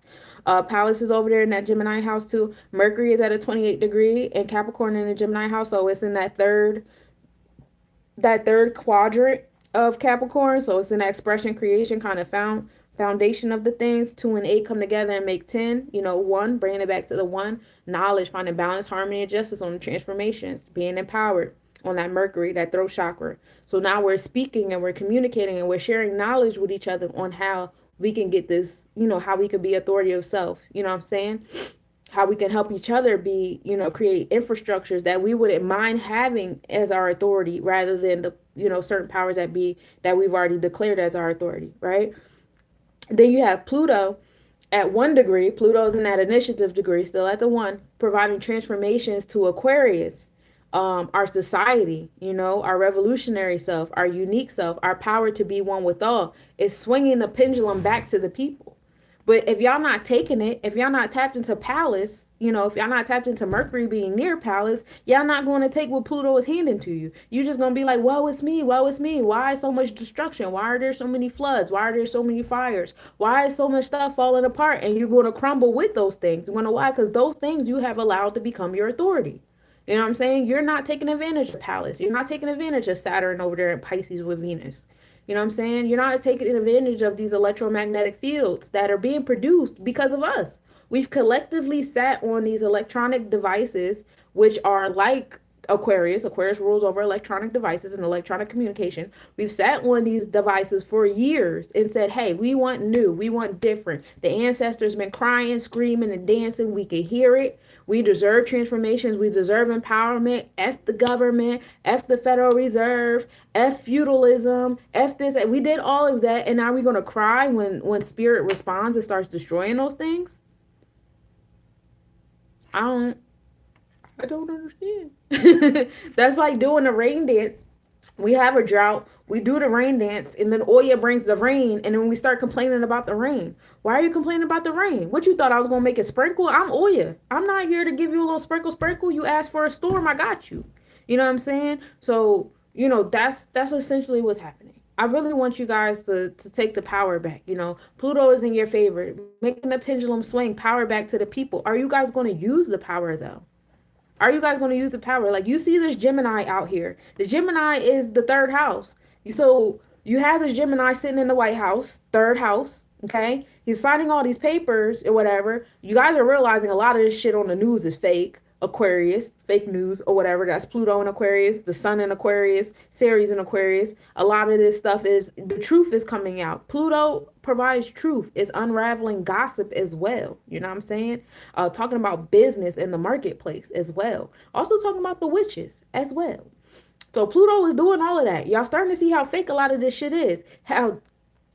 Palace is over there in that Gemini house too. Mercury is at a 28 degree and Capricorn in the Gemini house. So it's in that third quadrant of Capricorn. So it's in that expression, creation, kind of foundation of the things. 2 and 8 come together and make 10. 1, bringing it back to the 1. Knowledge, finding balance, harmony, and justice on the transformations. Being empowered on that Mercury, that throat chakra. So now we're speaking and we're communicating and we're sharing knowledge with each other on how we can get this, how we can be authority of self. You know what I'm saying? How we can help each other be, create infrastructures that we wouldn't mind having as our authority rather than the, certain powers that be that we've already declared as our authority, right? Then you have Pluto at 1 degree. Pluto's in that initiative degree, still at the 1, providing transformations to Aquarius. Our society, our revolutionary self, our unique self, our power to be one with all is swinging the pendulum back to the people. But if y'all not taking it, if y'all not tapped into Palace, if y'all not tapped into Mercury being near Palace, y'all not going to take what Pluto is handing to you. You're just going to be like, woe is me, woe is me. Why so much destruction? Why are there so many floods? Why are there so many fires? Why is so much stuff falling apart? And you're going to crumble with those things. You know why? Because those things you have allowed to become your authority. You know what I'm saying? You're not taking advantage of Palace. You're not taking advantage of Saturn over there in Pisces with Venus. You know what I'm saying? You're not taking advantage of these electromagnetic fields that are being produced because of us. We've collectively sat on these electronic devices, which are like Aquarius. Aquarius rules over electronic devices and electronic communication. We've sat on these devices for years and said, hey, we want new, we want different. The ancestors been crying, screaming, and dancing. We can hear it. We deserve transformations. We deserve empowerment. F the government, F the Federal Reserve, F feudalism, F this. We did all of that. And now we're going to cry when spirit responds and starts destroying those things? I don't understand. That's like doing the rain dance. We have a drought. We do the rain dance, and then Oya brings the rain, and then we start complaining about the rain. Why are you complaining about the rain? What, you thought I was going to make it sprinkle? I'm Oya. I'm not here to give you a little sprinkle. You asked for a storm, I got you. You know what I'm saying? So, that's essentially what's happening. I really want you guys to take the power back. Pluto is in your favor, making the pendulum swing, power back to the people. Are you guys going to use the power, though? Are you guys going to use the power? Like, you see this Gemini out here. The Gemini is the third house. So you have this Gemini sitting in the White House, third house, okay? He's signing all these papers or whatever. You guys are realizing a lot of this shit on the news is fake. Aquarius, fake news or whatever. That's Pluto in Aquarius, the sun in Aquarius, Ceres in Aquarius. A lot of this stuff is, the truth is coming out. Pluto provides truth. It's unraveling gossip as well. You know what I'm saying? Talking about business in the marketplace as well. Also talking about the witches as well. So Pluto is doing all of that. Y'all starting to see how fake a lot of this shit is. How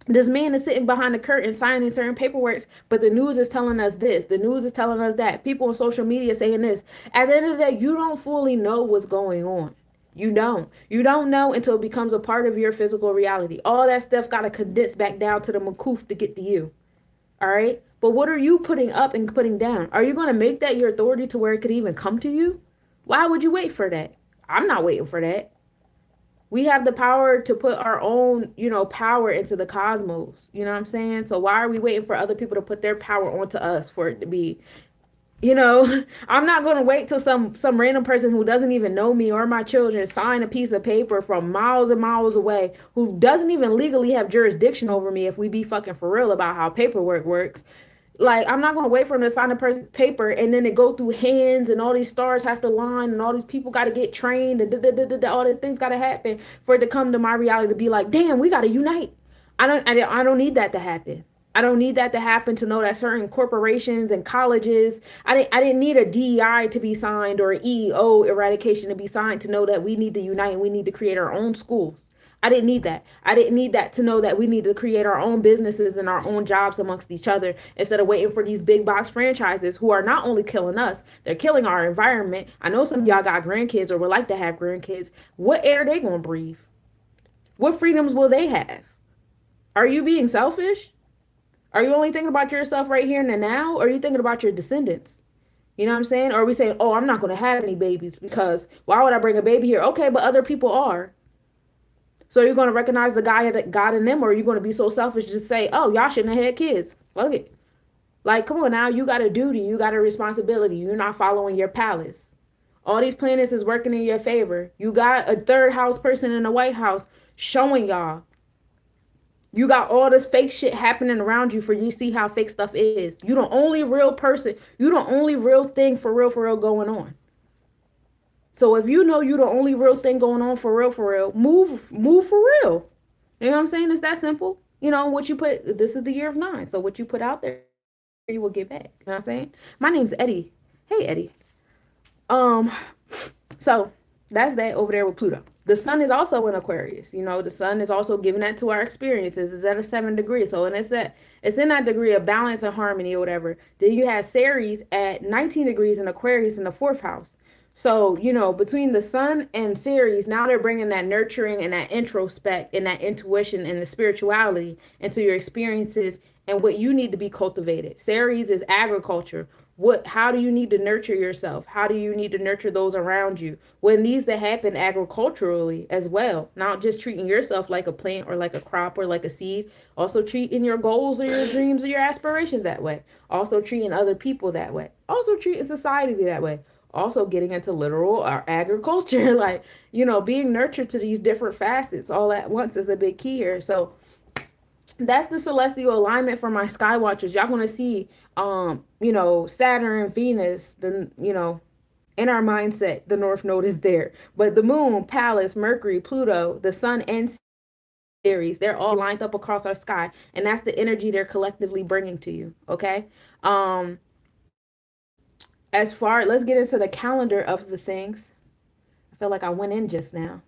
this man is sitting behind the curtain signing certain paperwork, but the news is telling us this. The news is telling us that. People on social media saying this. At the end of the day, you don't fully know what's going on. You don't. You don't know until it becomes a part of your physical reality. All that stuff got to condense back down to the makoof to get to you. All right? But what are you putting up and putting down? Are you going to make that your authority to where it could even come to you? Why would you wait for that? I'm not waiting for that. We have the power to put our own, power into the cosmos. You know what I'm saying? So why are we waiting for other people to put their power onto us for it to be, I'm not going to wait till some random person who doesn't even know me or my children sign a piece of paper from miles and miles away who doesn't even legally have jurisdiction over me, if we be fucking for real about how paperwork works. Like, I'm not going to wait for him to sign a paper and then it go through hands and all these stars have to line and all these people got to get trained and all these things got to happen for it to come to my reality to be like, damn, we got to unite. I don't need that to happen. I don't need that to happen to know that certain corporations and colleges, I didn't need a DEI to be signed or an EEO eradication to be signed to know that we need to unite and we need to create our own schools. I didn't need that. I didn't need that to know that we need to create our own businesses and our own jobs amongst each other instead of waiting for these big box franchises who are not only killing us, they're killing our environment. I know some of y'all got grandkids or would like to have grandkids. What air are they going to breathe? What freedoms will they have? Are you being selfish? Are you only thinking about yourself right here and the now? Or are you thinking about your descendants? You know what I'm saying? Or are we saying, oh, I'm not going to have any babies because why would I bring a baby here? Okay, but other people are. So you're going to recognize the God in them, or are you going to be so selfish to say, oh, y'all shouldn't have had kids? Fuck it. Like, come on now. You got a duty. You got a responsibility. You're not following your palace. All these planets is working in your favor. You got a third house person in the White House showing y'all. You got all this fake shit happening around you for you to see how fake stuff is. You the only real person. You the only real thing for real going on. So if you know you're the only real thing going on for real, move for real. You know what I'm saying? It's that simple. What you put, this is the year of 9. So what you put out there, you will get back. You know what I'm saying? My name's Eddie. Hey, Eddie. So that's that over there with Pluto. The sun is also in Aquarius. The sun is also giving that to our experiences. It's at a 7 degree. So, and it's in that degree of balance and harmony or whatever. Then you have Ceres at 19 degrees in Aquarius in the 4th house. So, between the sun and Ceres, now they're bringing that nurturing and that introspect and that intuition and the spirituality into your experiences and what you need to be cultivated. Ceres is agriculture. How do you need to nurture yourself? How do you need to nurture those around you? What needs to happen agriculturally as well, not just treating yourself like a plant or like a crop or like a seed. Also treating your goals or your dreams or your aspirations that way. Also treating other people that way. Also treating society that way. Also getting into literal or agriculture, like, being nurtured to these different facets all at once is a big key here. So that's the celestial alignment for my sky watchers. Y'all want to see, Saturn, Venus, in our mindset, the North Node is there. But the moon, Pallas, Mercury, Pluto, the sun, and Aries, they're all lined up across our sky. And that's the energy they're collectively bringing to you. Okay. Let's get into the calendar of the things. I feel like I went in just now.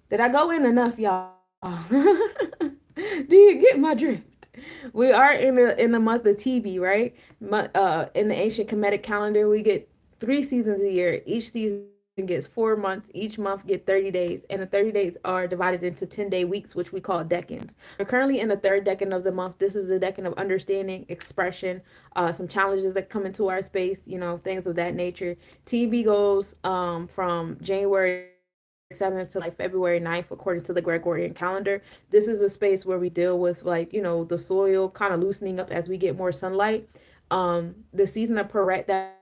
Did I go in enough, y'all? Do you get my drift? We are in the month of TV, right? In the ancient Kemetic calendar, we get 3 seasons a year. Each season gets 4 months. Each month get 30 days. And the 30 days are divided into 10-day weeks, which we call decans. We're currently in the 3rd decan of the month. This is the decan of understanding, expression, some challenges that come into our space, things of that nature. TV goes from January 7th to like February 9th, according to the Gregorian calendar. This is a space where we deal with the soil kind of loosening up as we get more sunlight. The season of Peret that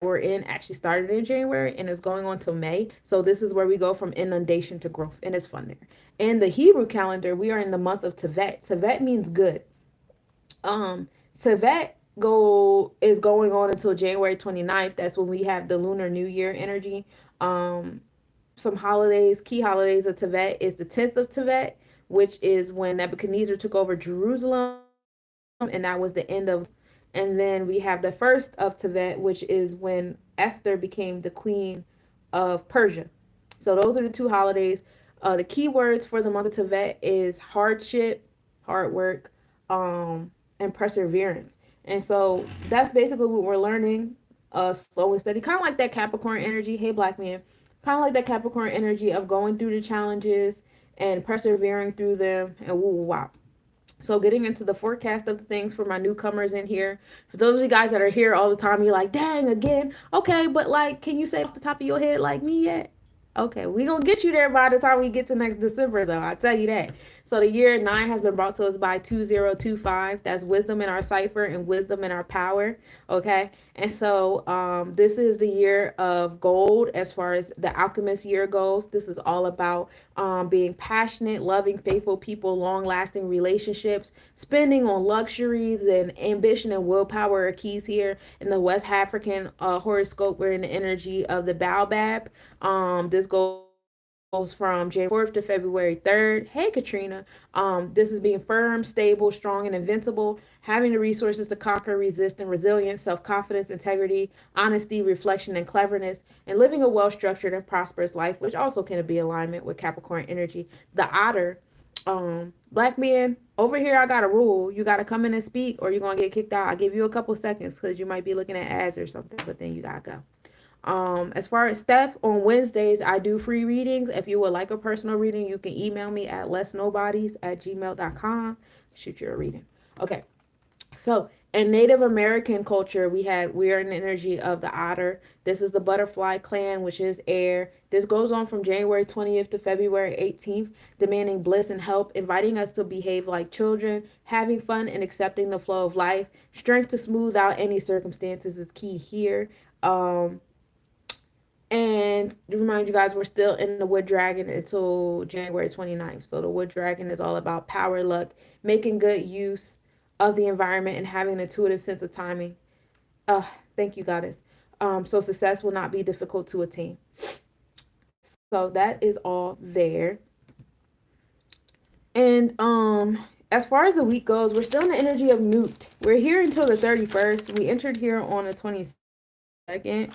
we're in actually started in January and is going on till May. So this is where we go from inundation to growth, and it's fun there. In the Hebrew calendar, we are in the month of Tevet. Tevet means good. Tevet is going on until January 29th. That's when we have the Lunar New Year energy. Some holidays, key holidays of Tevet is the 10th of Tevet, which is when Nebuchadnezzar took over Jerusalem, and that was the end of. And then we have the 1st of Tevet, which is when Esther became the queen of Persia. So those are the two holidays. The key words for the month of Tevet is hardship, hard work, and perseverance. And so that's basically what we're learning. Slow and steady, kind of like that Capricorn energy. Hey, black man, kind of like that Capricorn energy of going through the challenges and persevering through them, and woo woo wow. So getting into the forecast of the things for my newcomers in here. For those of you guys that are here all the time, you're like, dang, again. Okay, but like, can you say off the top of your head like me yet? Okay, we gonna get you there by the time we get to next December, though. I tell you that. So the year 9 has been brought to us by 2025. That's wisdom in our cipher and wisdom in our power. Okay, and so this is the year of gold as far as the alchemist year goes. This is all about being passionate, loving, faithful people, long-lasting relationships, spending on luxuries, and ambition and willpower are keys here. In the West African horoscope, we're in the energy of the baobab. This goes from January 4th to February 3rd. Hey, Katrina. This is being firm, stable, strong, and invincible, having the resources to conquer, resist, and resilience, self-confidence, integrity, honesty, reflection, and cleverness, and living a well-structured and prosperous life, which also can be alignment with Capricorn energy. The otter, black men, over here I got a rule. You got to come in and speak or you're going to get kicked out. I'll give you a couple seconds because you might be looking at ads or something, but then you got to go. As far as Steph, on Wednesdays, I do free readings. If you would like a personal reading, you can email me at lesnobodies@gmail.com. Shoot you a reading. Okay. So in Native American culture, we are in the energy of the otter. This is the butterfly clan, which is air. This goes on from January 20th to February 18th, demanding bliss and help, inviting us to behave like children, having fun and accepting the flow of life. Strength to smooth out any circumstances is key here. And to remind you guys, we're still in the Wood Dragon until January 29th. So the Wood Dragon is all about power, luck, making good use of the environment, and having an intuitive sense of timing. Thank you, Goddess. So success will not be difficult to attain. So that is all there. And as far as the week goes, we're still in the energy of Newt. We're here until the 31st. We entered here on the 22nd.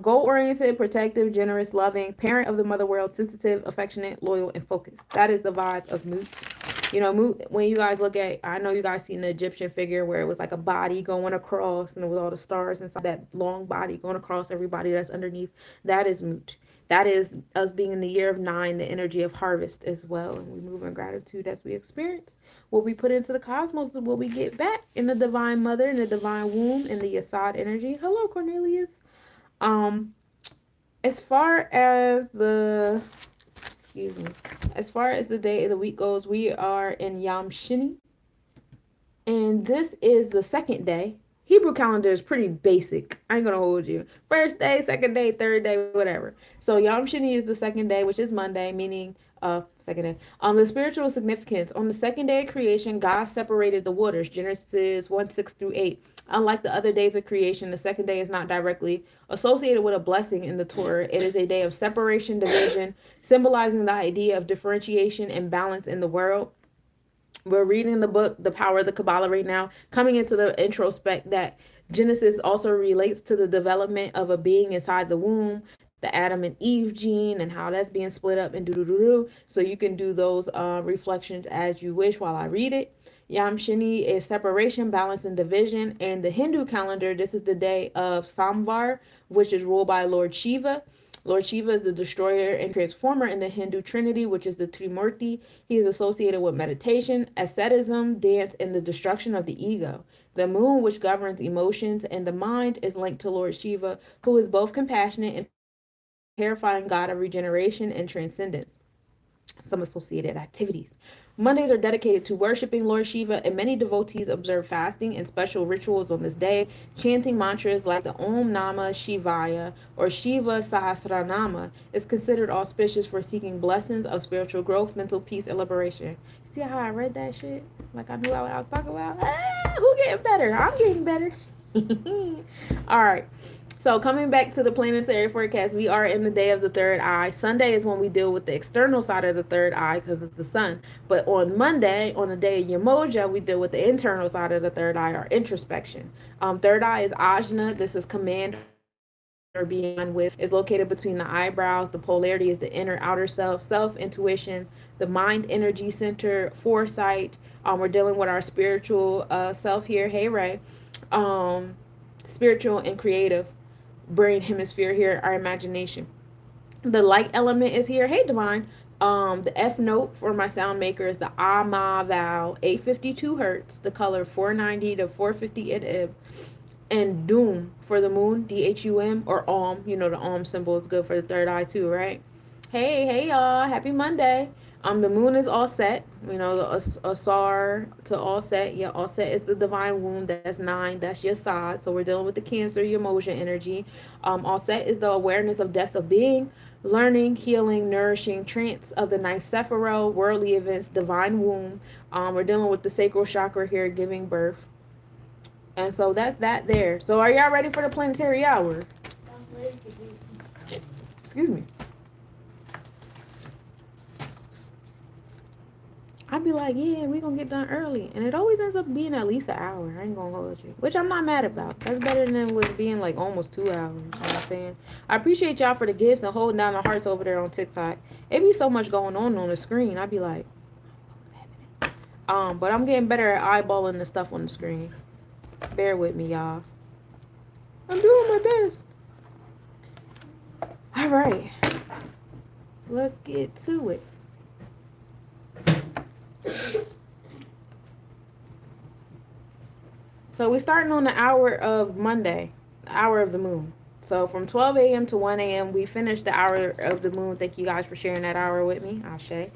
Goal-oriented, protective, generous, loving, parent of the mother world, sensitive, affectionate, loyal, and focused. That is the vibe of Moot. You know, Moot, when you guys look at, I know you guys seen the Egyptian figure where it was like a body going across and with all the stars inside that long body going across everybody that's underneath. That is Moot. That is us being in the year of 9, the energy of harvest as well. And we move in gratitude as we experience what we put into the cosmos is what we get back in the divine mother, in the divine womb, in the Yesod energy. Hello, Cornelius. As far as the day of the week goes, we are in Yom Shini. And this is the second day. Hebrew calendar is pretty basic. I ain't gonna hold you. First day, second day, third day, whatever. So Yom Shini is the second day, which is Monday, meaning second day. The spiritual significance. On the second day of creation, God separated the waters. Genesis 1:6-8. Unlike the other days of creation, the second day is not directly associated with a blessing in the Torah. It is a day of separation, division, symbolizing the idea of differentiation and balance in the world. We're reading the book, The Power of the Kabbalah right now, coming into the introspect that Genesis also relates to the development of a being inside the womb, the Adam and Eve gene, and how that's being split up and do. So you can do those reflections as you wish while I read it. Yom Shini is separation, balance, and division. In the Hindu calendar, this is the day of Samvar, which is ruled by Lord Shiva. Lord Shiva is the destroyer and transformer in the Hindu Trinity, which is the Trimurti. He is associated with meditation, asceticism, dance, and the destruction of the ego. The moon, which governs emotions and the mind, is linked to Lord Shiva, who is both compassionate and terrifying god of regeneration and transcendence. Some associated activities. Mondays are dedicated to worshiping Lord Shiva, and many devotees observe fasting and special rituals on this day, chanting mantras like the Om Namah Shivaya or Shiva Sahasranama is considered auspicious for seeking blessings of spiritual growth, mental peace, and liberation. See how I read that shit? Like I knew what I was talking about? Who getting better? I'm getting better. All right. So coming back to the planetary forecast, we are in the day of the third eye. Sunday is when we deal with the external side of the third eye because it's the sun. But on Monday, on the day of Yemoja, we deal with the internal side of the third eye, or introspection. Third eye is Ajna. This is command or be in line with. It's located between the eyebrows. The polarity is the inner outer self, intuition, the mind energy center, foresight. We're dealing with our spiritual self here. Hey, Ray. Um, Spiritual and creative brain hemisphere here, our imagination. The light element is here. Hey, Divine. The F note for my sound maker is the Ah Ma vowel, 852 hertz, the color 490 to 450 ib. And Doom for the moon, DHUM, or Om. You know the Om symbol is good for the third eye too, right? Hey y'all, happy Monday. The moon is all set. You know, the Asar to all set. Yeah, all set is the divine womb. That's 9. That's your side. So we're dealing with the Cancer, your emotion energy. All set is the awareness of depth of being, learning, healing, nourishing, trance of the ninth Sephiroth, worldly events, divine womb. We're dealing with the sacral chakra here, giving birth. And so that's that there. So are y'all ready for the planetary hour? I'm ready to do some. Excuse me. I'd be like, yeah, we're going to get done early. And it always ends up being at least an hour. I ain't going to hold you. Which I'm not mad about. That's better than was being like almost 2 hours. You know what I'm saying? I appreciate y'all for the gifts and holding down the hearts over there on TikTok. It be so much going on the screen. I'd be like, what's happening? But I'm getting better at eyeballing the stuff on the screen. Bear with me, y'all. I'm doing my best. All right. Let's get to it. So we're starting on the hour of Monday, the hour of the moon. So from 12 a.m. to 1 a.m. we finished the hour of the moon. Thank you guys for sharing that hour with me. Ashe.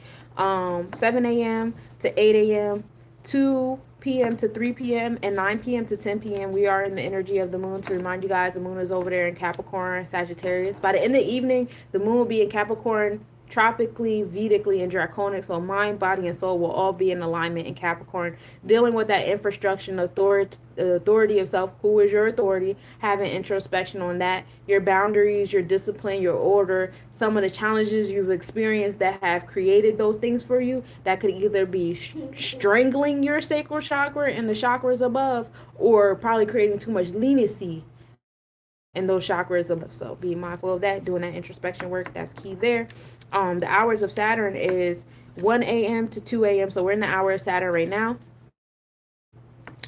7 a.m. to 8 a.m., 2 p.m. to 3 p.m., and 9 p.m. to 10 p.m. we are in the energy of the moon. To remind you guys, the moon is over there in Capricorn, Sagittarius. By the end of the evening, the moon will be in Capricorn, tropically, Vedically, and Draconic. So mind, body, and soul will all be in alignment in Capricorn, dealing with that infrastructure, authority of self. Who is your authority? Having introspection on that, your boundaries, your discipline, your order, some of the challenges you've experienced that have created those things for you, that could either be strangling your sacral chakra and the chakras above, or probably creating too much leniency in those chakras above. So be mindful of that, doing that introspection work. That's key there. The hours of Saturn is 1 a.m. to 2 a.m. So we're in the hour of Saturn right now.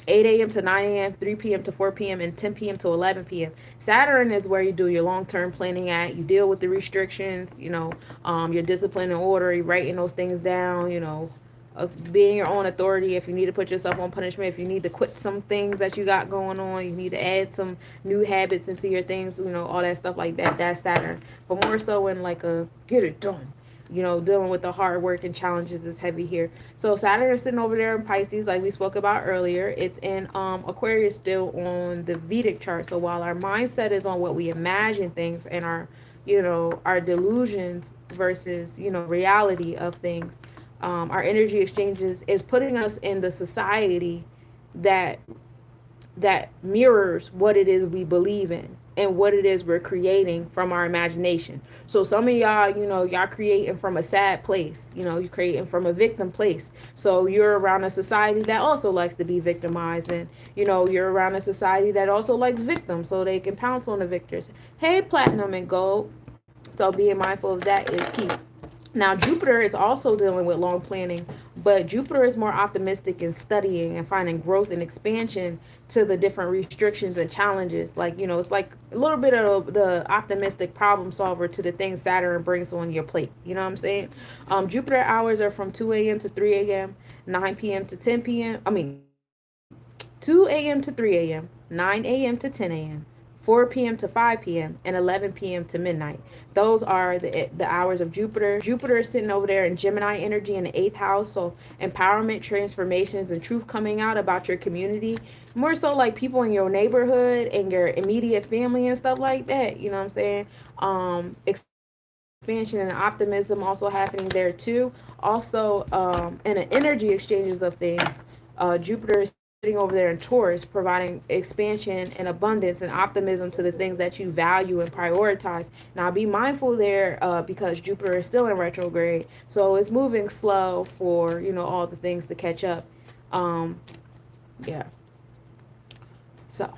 8 a.m. to 9 a.m., 3 p.m. to 4 p.m., and 10 p.m. to 11 p.m. Saturn is where you do your long-term planning at. You deal with the restrictions, your discipline and order, you're writing those things down, being your own authority. If you need to put yourself on punishment, if you need to quit some things that you got going on, you need to add some new habits into your things, all that stuff like that. That's Saturn. But more so in like a get it done. Dealing with the hard work and challenges is heavy here. So Saturn is sitting over there in Pisces, like we spoke about earlier. It's in Aquarius still on the Vedic chart. So while our mindset is on what we imagine things and our delusions versus, reality of things, our energy exchanges is putting us in the society that mirrors what it is we believe in and what it is we're creating from our imagination. So some of y'all, y'all creating from a sad place, you're creating from a victim place. So you're around a society that also likes to be victimized, and you're around a society that also likes victims so they can pounce on the victors. Hey, platinum and gold. So being mindful of that is key. Now, Jupiter is also dealing with long planning, but Jupiter is more optimistic in studying and finding growth and expansion to the different restrictions and challenges. Like, it's like a little bit of the optimistic problem solver to the things Saturn brings on your plate. You know what I'm saying? Jupiter hours are from 2 a.m. to 3 a.m., 9 p.m. to 10 p.m. 2 a.m. to 3 a.m., 9 a.m. to 10 a.m., 4 p.m. to 5 p.m., and 11 p.m. to midnight. Those are the hours of Jupiter. Jupiter is sitting over there in Gemini energy in the 8th house. So empowerment, transformations, and truth coming out about your community. More so like people in your neighborhood and your immediate family and stuff like that. You know what I'm saying? Expansion and optimism also happening there too. Also, in the energy exchanges of things, Jupiter is sitting over there in Taurus, providing expansion and abundance and optimism to the things that you value and prioritize. Now, be mindful there because Jupiter is still in retrograde, so it's moving slow for all the things to catch up. Yeah. So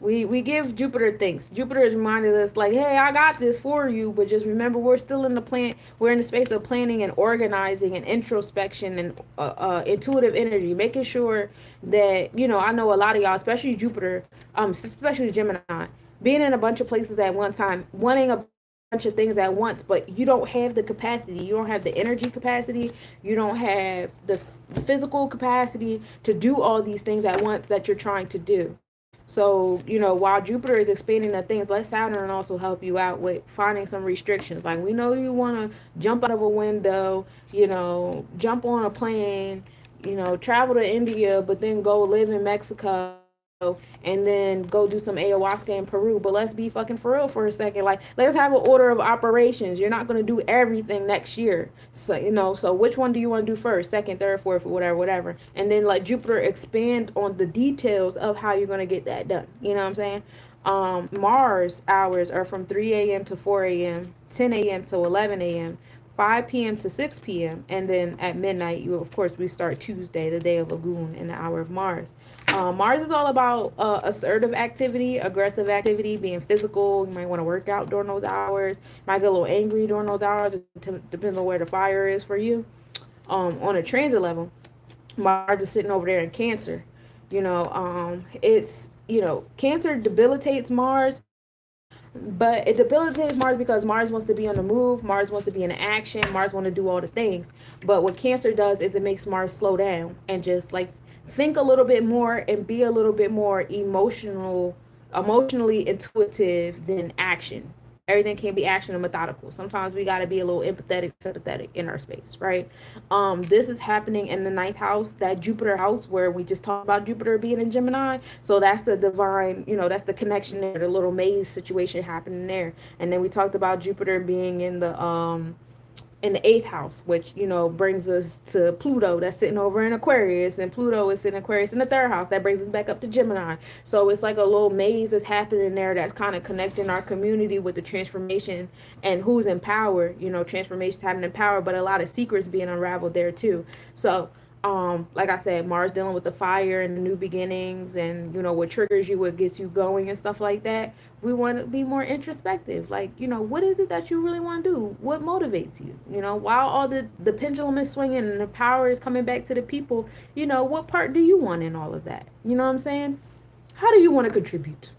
We give Jupiter things. Jupiter is reminding us like, hey, I got this for you, but just remember we're still in the plan. We're in the space of planning and organizing and introspection and intuitive energy, making sure that I know a lot of y'all, especially Jupiter, especially Gemini, being in a bunch of places at one time, wanting a bunch of things at once, but you don't have the capacity. You don't have the energy capacity. You don't have the physical capacity to do all these things at once that you're trying to do. So, while Jupiter is expanding the things, let Saturn also help you out with finding some restrictions. Like, we know you want to jump out of a window, jump on a plane, travel to India, but then go live in Mexico and then go do some ayahuasca in Peru. But let's be fucking for real for a second. Like, let's have an order of operations. You're not going to do everything next year. So which one do you want to do first, second, third, fourth, whatever, whatever. And then let Jupiter expand on the details of how you're going to get that done. You know what I'm saying? Mars hours are from 3 a.m. to 4 a.m., 10 a.m. to 11 a.m., 5 p.m. to 6 p.m. And then at midnight, of course, we start Tuesday, the day of Lagoon, in the hour of Mars. Mars is all about assertive activity, aggressive activity, being physical. You might want to work out during those hours. You might get a little angry during those hours. It depends on where the fire is for you. On a transit level, Mars is sitting over there in Cancer. Cancer debilitates Mars, but it debilitates Mars because Mars wants to be on the move, Mars wants to be in action, Mars wants to do all the things. But what Cancer does is it makes Mars slow down and just like think a little bit more and be a little bit more emotionally intuitive than action. Everything can be action and methodical. Sometimes we got to be a little empathetic, sympathetic in our space, right? This is happening in the ninth house, that Jupiter house where we just talked about Jupiter being in Gemini. So that's the divine, that's the connection there, the little maze situation happening there. And then we talked about Jupiter being in the eighth house, which brings us to Pluto that's sitting over in Aquarius, and Pluto is sitting in Aquarius in the third house. That brings us back up to Gemini. So it's like a little maze that's happening there that's kind of connecting our community with the transformation and who's in power. Transformation's happening in power, but a lot of secrets being unraveled there too. So like I said, Mars dealing with the fire and the new beginnings and what triggers you, what gets you going and stuff like that. We want to be more introspective. Like, what is it that you really want to do? What motivates you? While all the pendulum is swinging and the power is coming back to the people, what part do you want in all of that? You know what I'm saying? How do you want to contribute?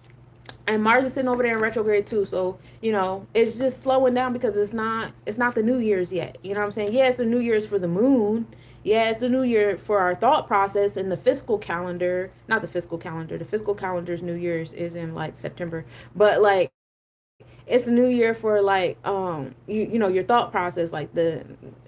And Mars is sitting over there in retrograde too, so it's just slowing down because it's not the New Year's yet. You know what I'm saying? Yeah, it's the New Year's for the moon. Yeah, it's the New Year for our thought process and the fiscal calendar. Not the fiscal calendar. The fiscal calendar's New Year's is in like September, but like it's a new year for like your thought process. Like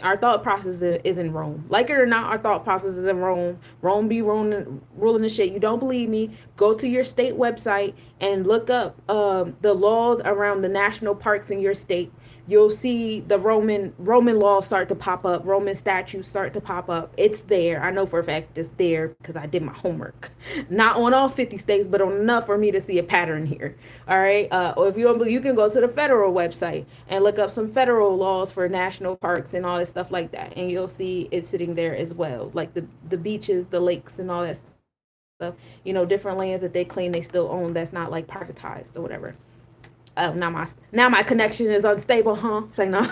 our thought process is in Rome. Like it or not, our thought process is in Rome. Rome be ruling the shit. You don't believe me? Go to your state website and look up the laws around the national parks in your state. You'll see the Roman laws start to pop up, Roman statutes start to pop up. It's there. I know for a fact it's there because I did my homework. Not on all 50 states, but on enough for me to see a pattern here. All right. Or if you don't believe, you can go to the federal website and look up some federal laws for national parks and all this stuff like that, and you'll see it sitting there as well, like the beaches, the lakes, and all that stuff. Different lands that they claim they still own that's not like privatized or whatever. Now my connection is unstable, huh? Say no.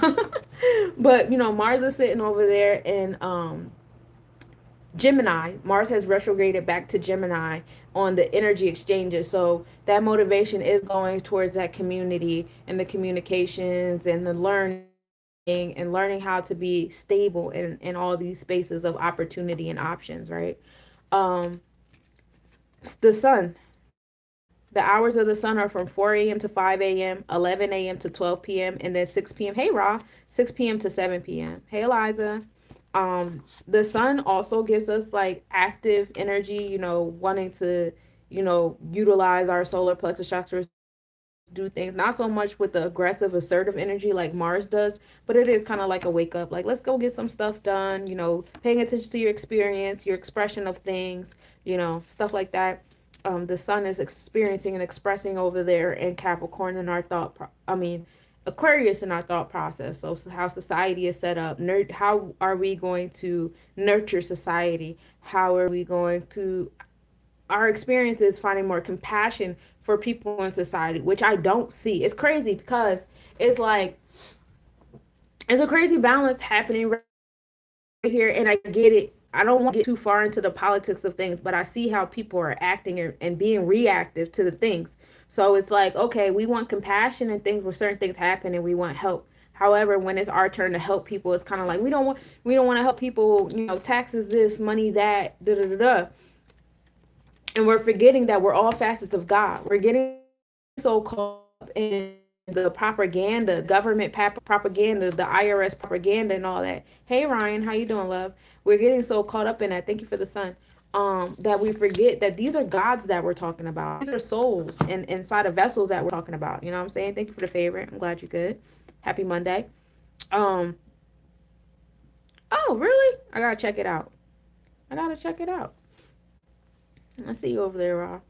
But Mars is sitting over there in Gemini. Mars has retrograded back to Gemini on the energy exchanges. So that motivation is going towards that community and the communications and the learning and learning how to be stable in all these spaces of opportunity and options, right? Um, the sun. The hours of the sun are from 4 a.m. to 5 a.m., 11 a.m. to 12 p.m., and then 6 p.m. Hey, Ra, 6 p.m. to 7 p.m. Hey, Eliza. The sun also gives us like active energy, wanting to, utilize our solar plexus chakras, do things, not so much with the aggressive, assertive energy like Mars does, but it is kind of like a wake up. Like, let's go get some stuff done, paying attention to your experience, your expression of things, stuff like that. The sun is experiencing and expressing over there in Capricorn in our Aquarius in our thought process. So how society is set up. How are we going to nurture society? How are we going to our experiences finding more compassion for people in society, which I don't see. It's crazy because it's like it's a crazy balance happening right here, and I get it. I don't want to get too far into the politics of things, but I see how people are acting and being reactive to the things. So it's like, okay, we want compassion and things where certain things happen, and we want help. However, when it's our turn to help people, it's kind of like we don't want to help people. Taxes this, money that, da da da da, and we're forgetting that we're all facets of God. We're getting so caught up in the propaganda, government propaganda, the IRS propaganda, and all that. Hey Ryan, how you doing, love? We're getting so caught up in that. Thank you for the sun. That we forget that these are gods that we're talking about. These are souls and inside of vessels that we're talking about. You know what I'm saying? Thank you for the favorite. I'm glad you're good. Happy Monday. Um. Oh, really? I gotta check it out. I gotta check it out. I see you over there, Rob.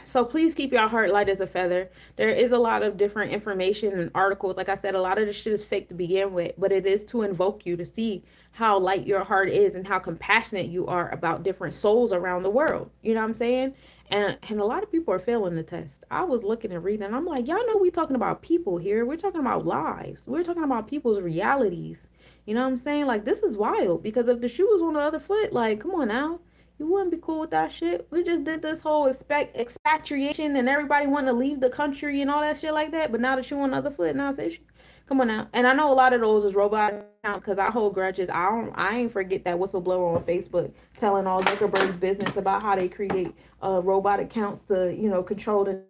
So please keep your heart light as a feather. There is a lot of different information and articles. Like I said, a lot of this shit is fake to begin with, but it is to invoke you to see how light your heart is and how compassionate you are about different souls around the world. You know what I'm saying? And a lot of people are failing the test. I was looking and reading, and I'm like, y'all know we talking about people here. We're talking about lives. We're talking about people's realities. You know what I'm saying? Like, this is wild because if the shoe was on the other foot, like, come on now. You wouldn't be cool with that shit. We just did this whole expatriation and everybody wanting to leave the country and all that shit like that. But now the shoe on the other foot, now it's issue. Come on now. And I know a lot of those is robot accounts because I hold grudges. I ain't forget that whistleblower on Facebook telling all Zuckerberg's business about how they create robot accounts to, control the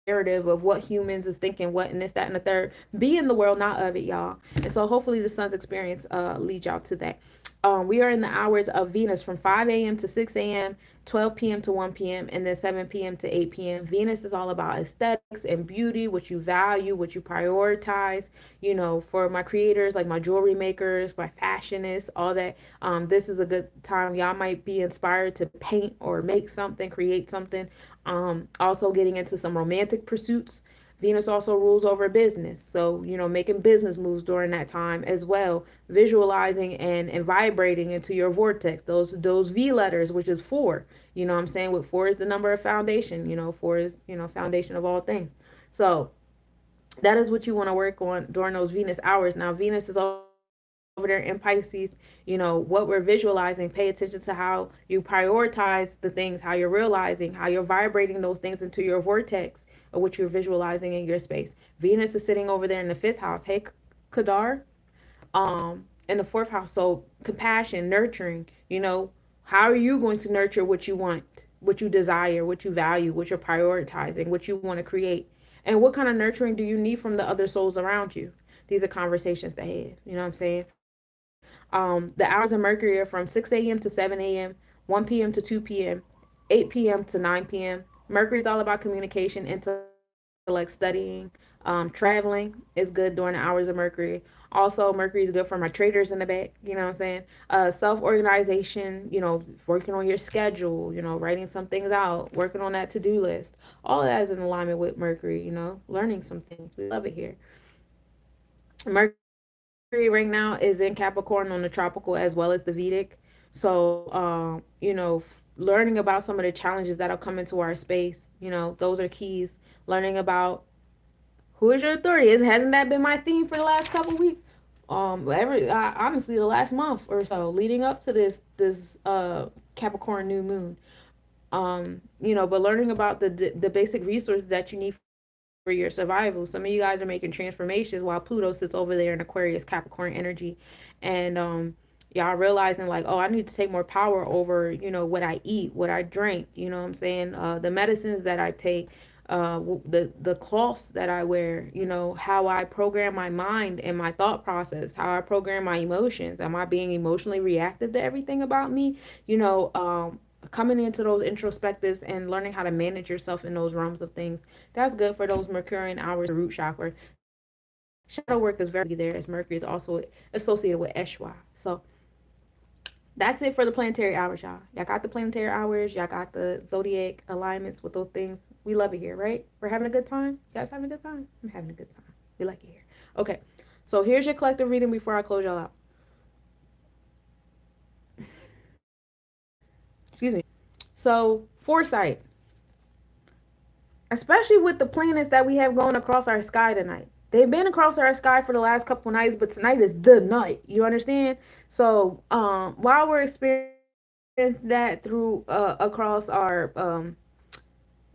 narrative of what humans is thinking, what and this, that, and the third. Be in the world, not of it, y'all. And so hopefully the sun's experience leads y'all to that. We are in the hours of Venus from 5 a.m. to 6 a.m., 12 p.m. to 1 p.m., and then 7 p.m. to 8 p.m. Venus is all about aesthetics and beauty, what you value, what you prioritize. For my creators, like my jewelry makers, my fashionists, all that. This is a good time. Y'all might be inspired to paint or make something, create something. Also getting into some romantic pursuits. Venus also rules over business. So, making business moves during that time as well, visualizing and vibrating into your vortex. Those V letters, which is four. You know what I'm saying? With four is the number of foundation, four is, foundation of all things. So that is what you want to work on during those Venus hours. Now, Venus is over there in Pisces, what we're visualizing, pay attention to how you prioritize the things, how you're realizing, how you're vibrating those things into your vortex or what you're visualizing in your space. Venus is sitting over there in the fifth house. Hey, Kadar, in the fourth house. So compassion, nurturing, how are you going to nurture what you want, what you desire, what you value, what you're prioritizing, what you want to create? And what kind of nurturing do you need from the other souls around you? These are conversations to have. You know what I'm saying? The hours of Mercury are from 6 a.m. to 7 a.m., 1 p.m. to 2 p.m., 8 p.m. to 9 p.m. Mercury is all about communication, intellect, studying. Traveling is good during the hours of Mercury. Also, Mercury is good for my traders in the back. You know what I'm saying? Self-organization, working on your schedule, writing some things out, working on that to-do list. All of that is in alignment with Mercury, learning some things. We love it here. Mercury right now is in Capricorn on the tropical as well as the Vedic. So, learning about some of the challenges that'll come into our space, those are keys. Learning about who is your authority. Hasn't that been my theme for the last couple of weeks? Honestly, the last month or so, leading up to this Capricorn new moon. But learning about the basic resources that you need for your survival. Some of you guys are making transformations while Pluto sits over there in Aquarius Capricorn energy, and y'all realizing like, oh, I need to take more power over, what I eat, what I drink. You know what I'm saying? The medicines that I take, the cloths that I wear. How I program my mind and my thought process, how I program my emotions. Am I being emotionally reactive to everything about me? Coming into those introspectives and learning how to manage yourself in those realms of things. That's good for those Mercurian hours, the root chakra. Shadow work is very there as Mercury is also associated with Eshwa. So that's it for the planetary hours, y'all. Y'all got the planetary hours. Y'all got the zodiac alignments with those things. We love it here, right? We're having a good time. You guys having a good time? I'm having a good time. We like it here. Okay. So here's your collective reading before I close y'all out. Excuse me. So, foresight. especially with the planets that we have going across our sky tonight. They've been across our sky for the last couple nights, but tonight is the night. You understand? So, while we're experiencing that through across our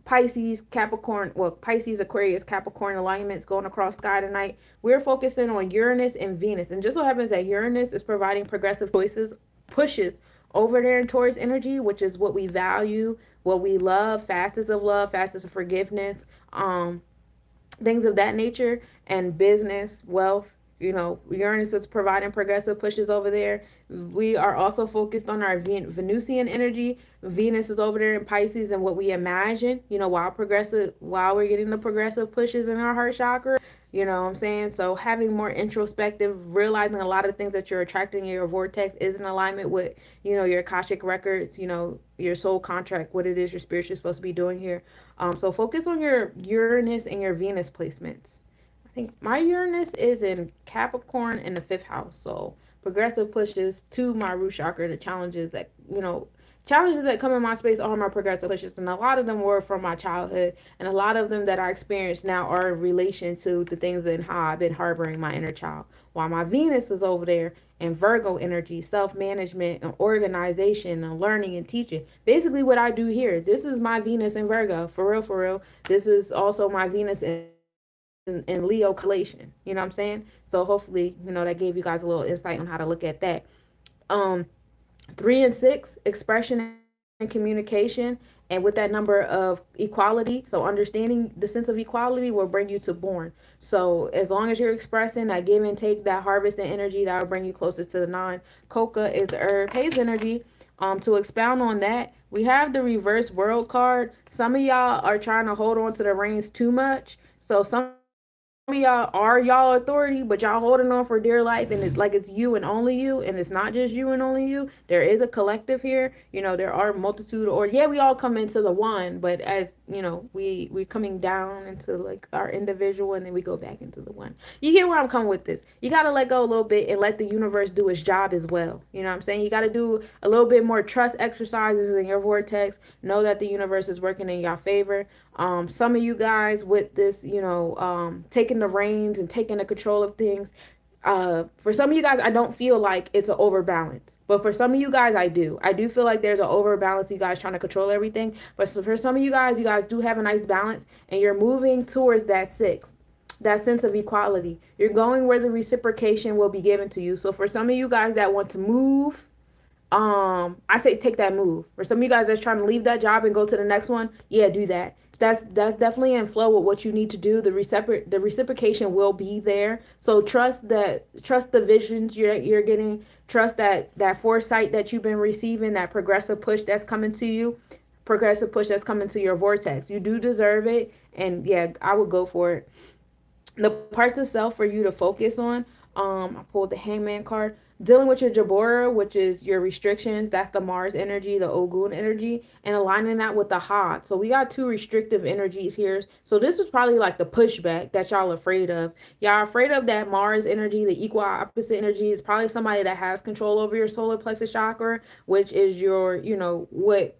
Pisces, Capricorn, well, Pisces, Aquarius, Capricorn alignments going across sky tonight, we're focusing on Uranus and Venus. And just so happens that Uranus is providing progressive choices, pushes over there in Taurus energy, which is what we value, what we love, facets of forgiveness, things of that nature, and business, wealth. Uranus is providing progressive pushes over there. We are also focused on our Venusian energy. Venus is over there in Pisces and what we imagine, while we're getting the progressive pushes in our heart chakra. You know what I'm saying? So having more introspective, realizing a lot of things that you're attracting in your vortex is in alignment with, your Akashic records, your soul contract, what it is you're spiritually supposed to be doing here. So focus on your Uranus and your Venus placements. I think my Uranus is in Capricorn in the fifth house. So progressive pushes to my root chakra, the challenges that come in my space are my progressive pushes, and a lot of them were from my childhood, and a lot of them that I experience now are in relation to the things and how I've been harboring my inner child. While my Venus is over there in Virgo energy, self management and organization and learning and teaching. Basically, what I do here, this is my Venus in Virgo, for real, for real. This is also my Venus in Leo collation. You know what I'm saying? So hopefully, that gave you guys a little insight on how to look at that. Um, 3 and 6, expression and communication, and with that number of equality, so understanding the sense of equality will bring you to born. So as long as you're expressing that give and take, that harvest and energy, that will bring you closer to the nine. Coca is the herb. Haze energy. To expound on that, we have the reverse world card. Some of y'all are trying to hold on to the reins too much. So some of y'all are y'all authority, but y'all holding on for dear life, and it's like it's you and only you, and it's not just you and only you. There is a collective here. There are multitude, or yeah, we all come into the one, but as we're coming down into like our individual, and then we go back into the one. You get where I'm coming with this? You gotta let go a little bit and let the universe do its job as well. You know what I'm saying? You gotta do a little bit more trust exercises in your vortex. Know that the universe is working in your favor. Some of you guys with this, taking the reins and taking the control of things. For some of you guys, I don't feel like it's an overbalance. But for some of you guys, I do. I do feel like there's an overbalance. You guys trying to control everything. But for some of you guys do have a nice balance, and you're moving towards that six, that sense of equality. You're going where the reciprocation will be given to you. So for some of you guys that want to move, I say take that move. For some of you guys that's trying to leave that job and go to the next one, yeah, do that. That's definitely in flow with what you need to do. The reciprocation will be there. So trust the visions you're getting. Trust that foresight that you've been receiving, that progressive push that's coming to you, progressive push that's coming to your vortex. You do deserve it, and yeah, I would go for it. The parts of self for you to focus on. I pulled the Hangman card. Dealing with your Jabora, which is your restrictions, that's the Mars energy, the Ogun energy, and aligning that with the Hod. So we got two restrictive energies here. So this is probably like the pushback that y'all afraid of. Y'all afraid of that Mars energy, the equal opposite energy. It's probably somebody that has control over your solar plexus chakra, which is your, what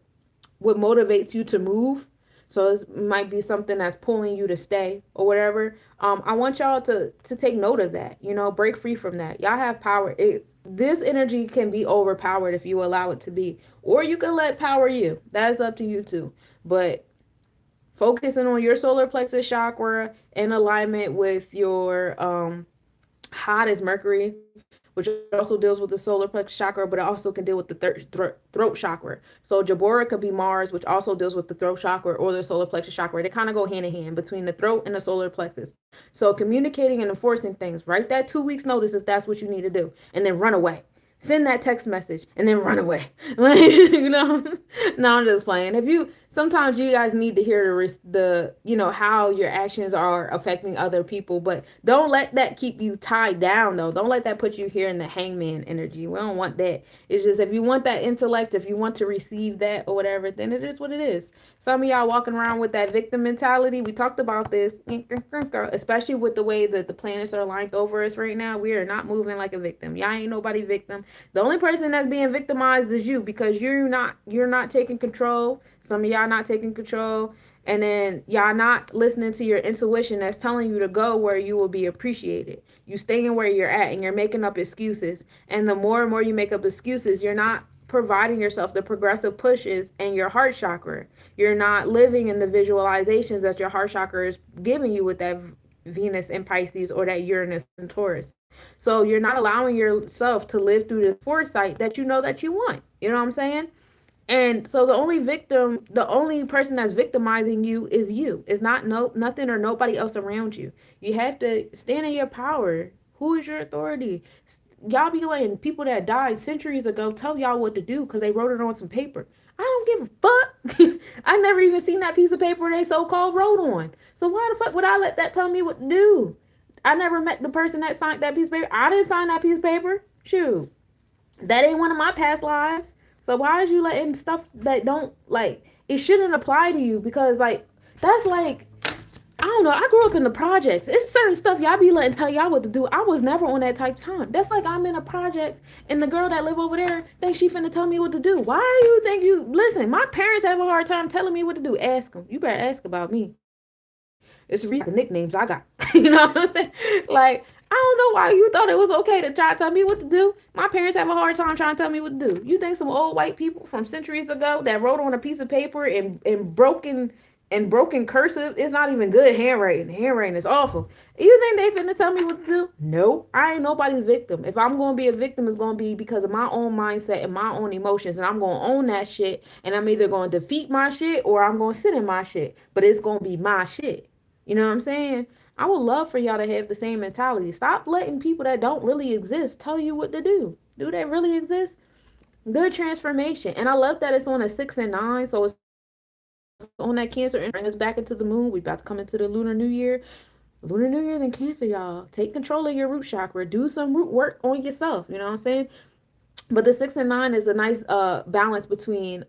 motivates you to move. So it might be something that's pulling you to stay or whatever. I want y'all to take note of that. Break free from that. Y'all have power. This energy can be overpowered if you allow it to be, or you can let power you. That's up to you too. But focusing on your solar plexus chakra in alignment with your hot is Mercury, which also deals with the solar plexus chakra, but it also can deal with the throat chakra. So Jabora could be Mars, which also deals with the throat chakra or the solar plexus chakra. They kind of go hand in hand between the throat and the solar plexus. So communicating and enforcing things. Write that 2 weeks notice if that's what you need to do, and then run away. Send that text message and then run away. Like, no, I'm just playing. If you sometimes you guys need to hear how your actions are affecting other people, but don't let that keep you tied down though. Don't let that put you here in the Hangman energy. We don't want that. It's just if you want that intellect, if you want to receive that or whatever, then it is what it is. Some of y'all walking around with that victim mentality. We talked about this, especially with the way that the planets are aligned over us right now. We are not moving like a victim. Y'all ain't nobody victim. The only person that's being victimized is you, because you're not taking control. Some of y'all not taking control, And then y'all not listening to your intuition that's telling you to go where you will be appreciated. You staying where you're at and you're making up excuses. And the more and more you make up excuses, you're not providing yourself the progressive pushes in your heart chakra. You're not living in the visualizations that your heart chakra is giving you with that Venus in Pisces or that Uranus in Taurus. So you're not allowing yourself to live through this foresight that you know that you want. You know what I'm saying? And so the only person that's victimizing you is you. It's not nothing or nobody else around you. You have to stand in your power. Who is your authority? Y'all be letting people that died centuries ago tell y'all what to do because they wrote it on some paper. I don't give a fuck. I never even seen that piece of paper they so-called wrote on. So why the fuck would I let that tell me what to do? I never met the person that signed that piece of paper. I didn't sign that piece of paper. Shoot. That ain't one of my past lives. So why is you letting stuff that don't like it shouldn't apply to you because like that's like I don't know. I grew up in the projects. It's certain stuff y'all be letting tell y'all what to do. I was never on that type of time. That's like I'm in a project and the girl that live over there thinks she finna tell me what to do. Why do you think you listen? My parents have a hard time telling me what to do. Ask them. You better ask about me. It's the reason the nicknames I got. You know what I'm saying? Like I don't know why you thought it was okay to try to tell me what to do. My parents have a hard time trying to tell me what to do. You think some old white people from centuries ago that wrote on a piece of paper in broken cursive, it's not even good handwriting. The handwriting is awful. You think they finna tell me what to do? No, I ain't nobody's victim. If I'm gonna be a victim, it's gonna be because of my own mindset and my own emotions, and I'm gonna own that shit. And I'm either gonna defeat my shit or I'm gonna sit in my shit. But it's gonna be my shit. You know what I'm saying? I would love for y'all to have the same mentality. Stop letting people that don't really exist tell you what to do. Do they really exist? Good transformation. And I love that it's on a 6 and 9. So it's on that Cancer and bring us back into the moon. We about to come into the Lunar New Year. Lunar New Year's in Cancer, y'all. Take control of your root chakra. Do some root work on yourself. You know what I'm saying? But the 6 and 9 is a nice balance between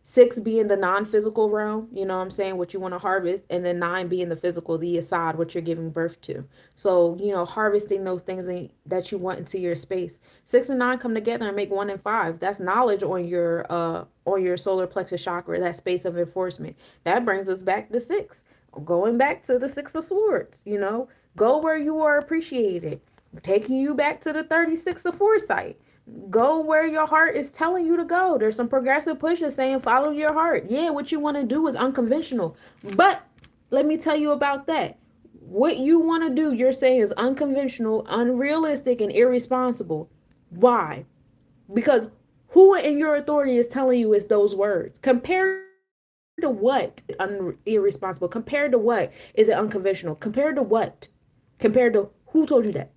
6 being the non-physical realm, you know what I'm saying, what you want to harvest, and then 9 being the physical, the asad, what you're giving birth to. So, you know, harvesting those things that you want into your space. 6 and 9 come together and make 1 and 5. That's knowledge on your solar plexus chakra, that space of enforcement. That brings us back to 6. Going back to the 6 of swords, you know, go where you are appreciated. Taking you back to the 36 of foresight. Go where your heart is telling you to go. There's some progressive pushes saying follow your heart. Yeah, what you want to do is unconventional. But let me tell you about that. What you want to do, you're saying is unconventional, unrealistic, and irresponsible. Why? Because who in your authority is telling you is those words? Compared to what? Irresponsible. Compared to what is it unconventional? Compared to what? Compared to who told you that?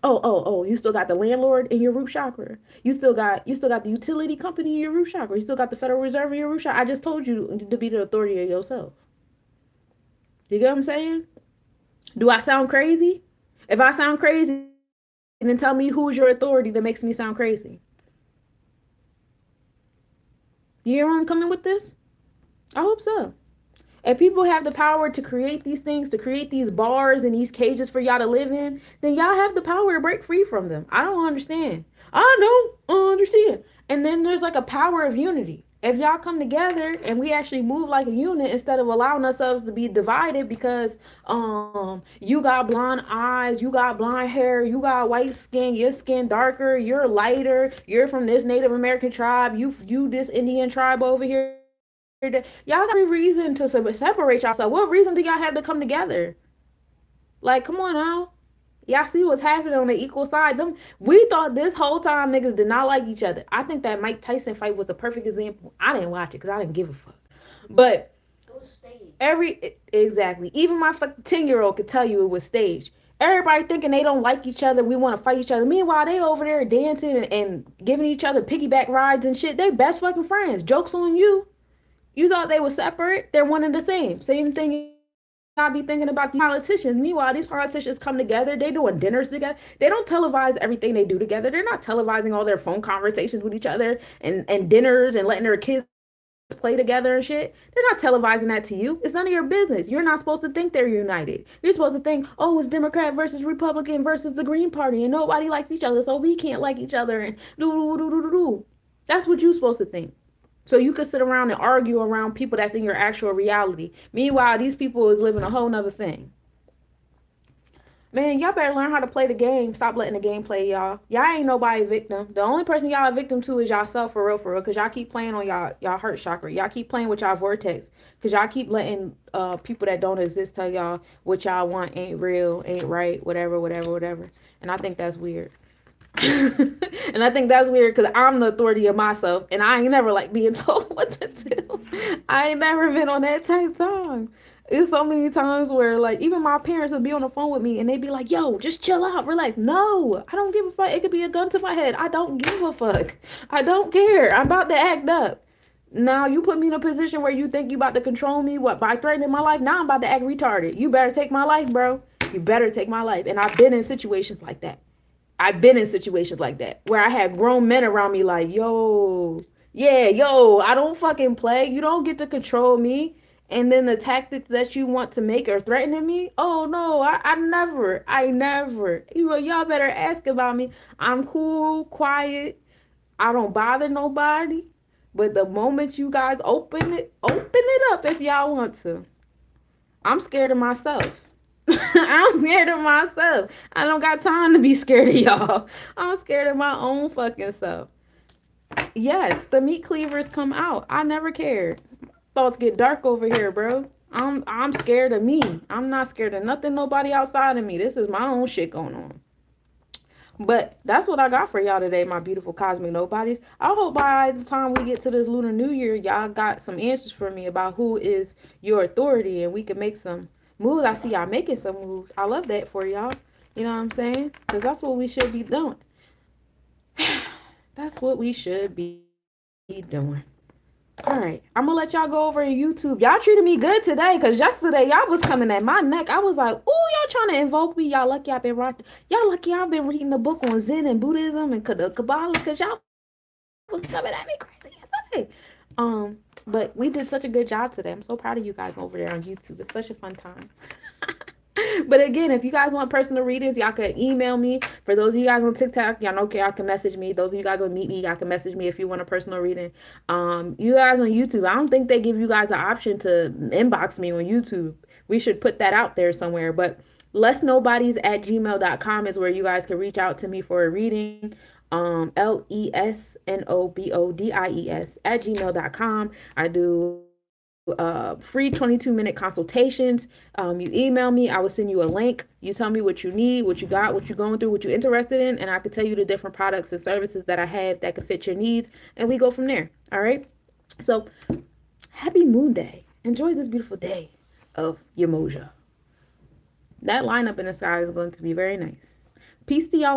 Oh, you still got the landlord in your root chakra. You still got the utility company in your root chakra. You still got the Federal Reserve in your root chakra. I just told you to be the authority of yourself. You get what I'm saying? Do I sound crazy? If I sound crazy, then tell me who's your authority that makes me sound crazy. You hear where I'm coming with this? I hope so. If people have the power to create these things, to create these bars and these cages for y'all to live in, then y'all have the power to break free from them. I don't understand. I don't understand. And then there's like a power of unity. If y'all come together and we actually move like a unit instead of allowing ourselves to be divided because you got blonde eyes, you got blonde hair, you got white skin, your skin darker, you're lighter, you're from this Native American tribe, you this Indian tribe over here. Y'all got every reason to separate yourself. What reason do y'all have to come together? Like, come on now. Y'all see what's happening on the equal side. We thought this whole time niggas did not like each other. I think that Mike Tyson fight was a perfect example. I didn't watch it because I didn't give a fuck. But exactly. Even my fucking 10-year-old could tell you it was staged. Everybody thinking they don't like each other. We want to fight each other. Meanwhile, they over there dancing and giving each other piggyback rides and shit. They best fucking friends. Joke's on you. You thought they were separate. They're one and the same. Same thing I be thinking about the politicians. Meanwhile, these politicians come together. They doing dinners together. They don't televise everything they do together. They're not televising all their phone conversations with each other and dinners and letting their kids play together and shit. They're not televising that to you. It's none of your business. You're not supposed to think they're united. You're supposed to think, oh, it's Democrat versus Republican versus the Green Party and nobody likes each other, so we can't like each other and do. That's what you're supposed to think. So you could sit around and argue around people that's in your actual reality. Meanwhile, these people is living a whole nother thing. Man, y'all better learn how to play the game. Stop letting the game play y'all. Y'all ain't nobody victim. The only person y'all a victim to is y'allself for real, because y'all keep playing on y'all heart chakra. Y'all keep playing with y'all vortex. Because y'all keep letting people that don't exist tell y'all what y'all want ain't real, ain't right, whatever. And I think that's weird. And I think that's weird because I'm the authority of myself, and I ain't never like being told what to do. I ain't never been on that type time. It's so many times where like even my parents would be on the phone with me and they'd be like, "Yo, just chill out, relax." No, I don't give a fuck. It could be a gun to my head. I don't give a fuck. I don't care. I'm about to act up. Now you put me in a position where you think you about to control me, what, by threatening my life? Now I'm about to act retarded. You better take my life, bro. You better take my life. And I've been in situations like that. Where I had grown men around me like, yo, yeah, yo, I don't fucking play. You don't get to control me. And then the tactics that you want to make are threatening me. Oh no, I never. Y'all better ask about me. I'm cool, quiet. I don't bother nobody. But the moment you guys open it up if y'all want to. I'm scared of myself. I'm scared of myself. I don't got time to be scared of y'all. I'm scared of my own fucking self. Yes, the meat cleavers come out. I never cared. Thoughts get dark over here, bro. I'm scared of me. I'm not scared of nothing, nobody outside of me. This is my own shit going on. But that's what I got for y'all today, my beautiful cosmic nobodies. I hope by the time we get to this Lunar New Year, y'all got some answers for me about who is your authority and we can make some moves. I see y'all making some moves. I love that for y'all. You know what I'm saying? Because that's what we should be doing. That's what we should be doing. All right, I'm gonna let y'all go over to YouTube. Y'all treated me good today, because yesterday y'all was coming at my neck. I was like, "Ooh, y'all trying to invoke me? Y'all lucky I've been watching. Y'all lucky I've been reading the book on Zen and Buddhism and the Kabbalah, because y'all was coming at me crazy yesterday." But we did such a good job today. I'm so proud of you guys over there on YouTube. It's such a fun time. But again, if you guys want personal readings, y'all can email me. For those of you guys on TikTok, y'all know y'all can message me. Those of you guys on Meet Me, y'all can message me if you want a personal reading. You guys on YouTube, I don't think they give you guys an option to inbox me on YouTube. We should put that out there somewhere. But lesnobodies@gmail.com is where you guys can reach out to me for a reading. lesnobodies@gmail.com. I do free 22-minute consultations. You email me, I will send you a link. You tell me what you need, what you got, what you're going through, what you're interested in, and I can tell you the different products and services that I have that could fit your needs, and we go from there. All right. So happy Moon Day. Enjoy this beautiful day of Yamoja. That lineup in the sky is going to be very nice. Peace to y'all.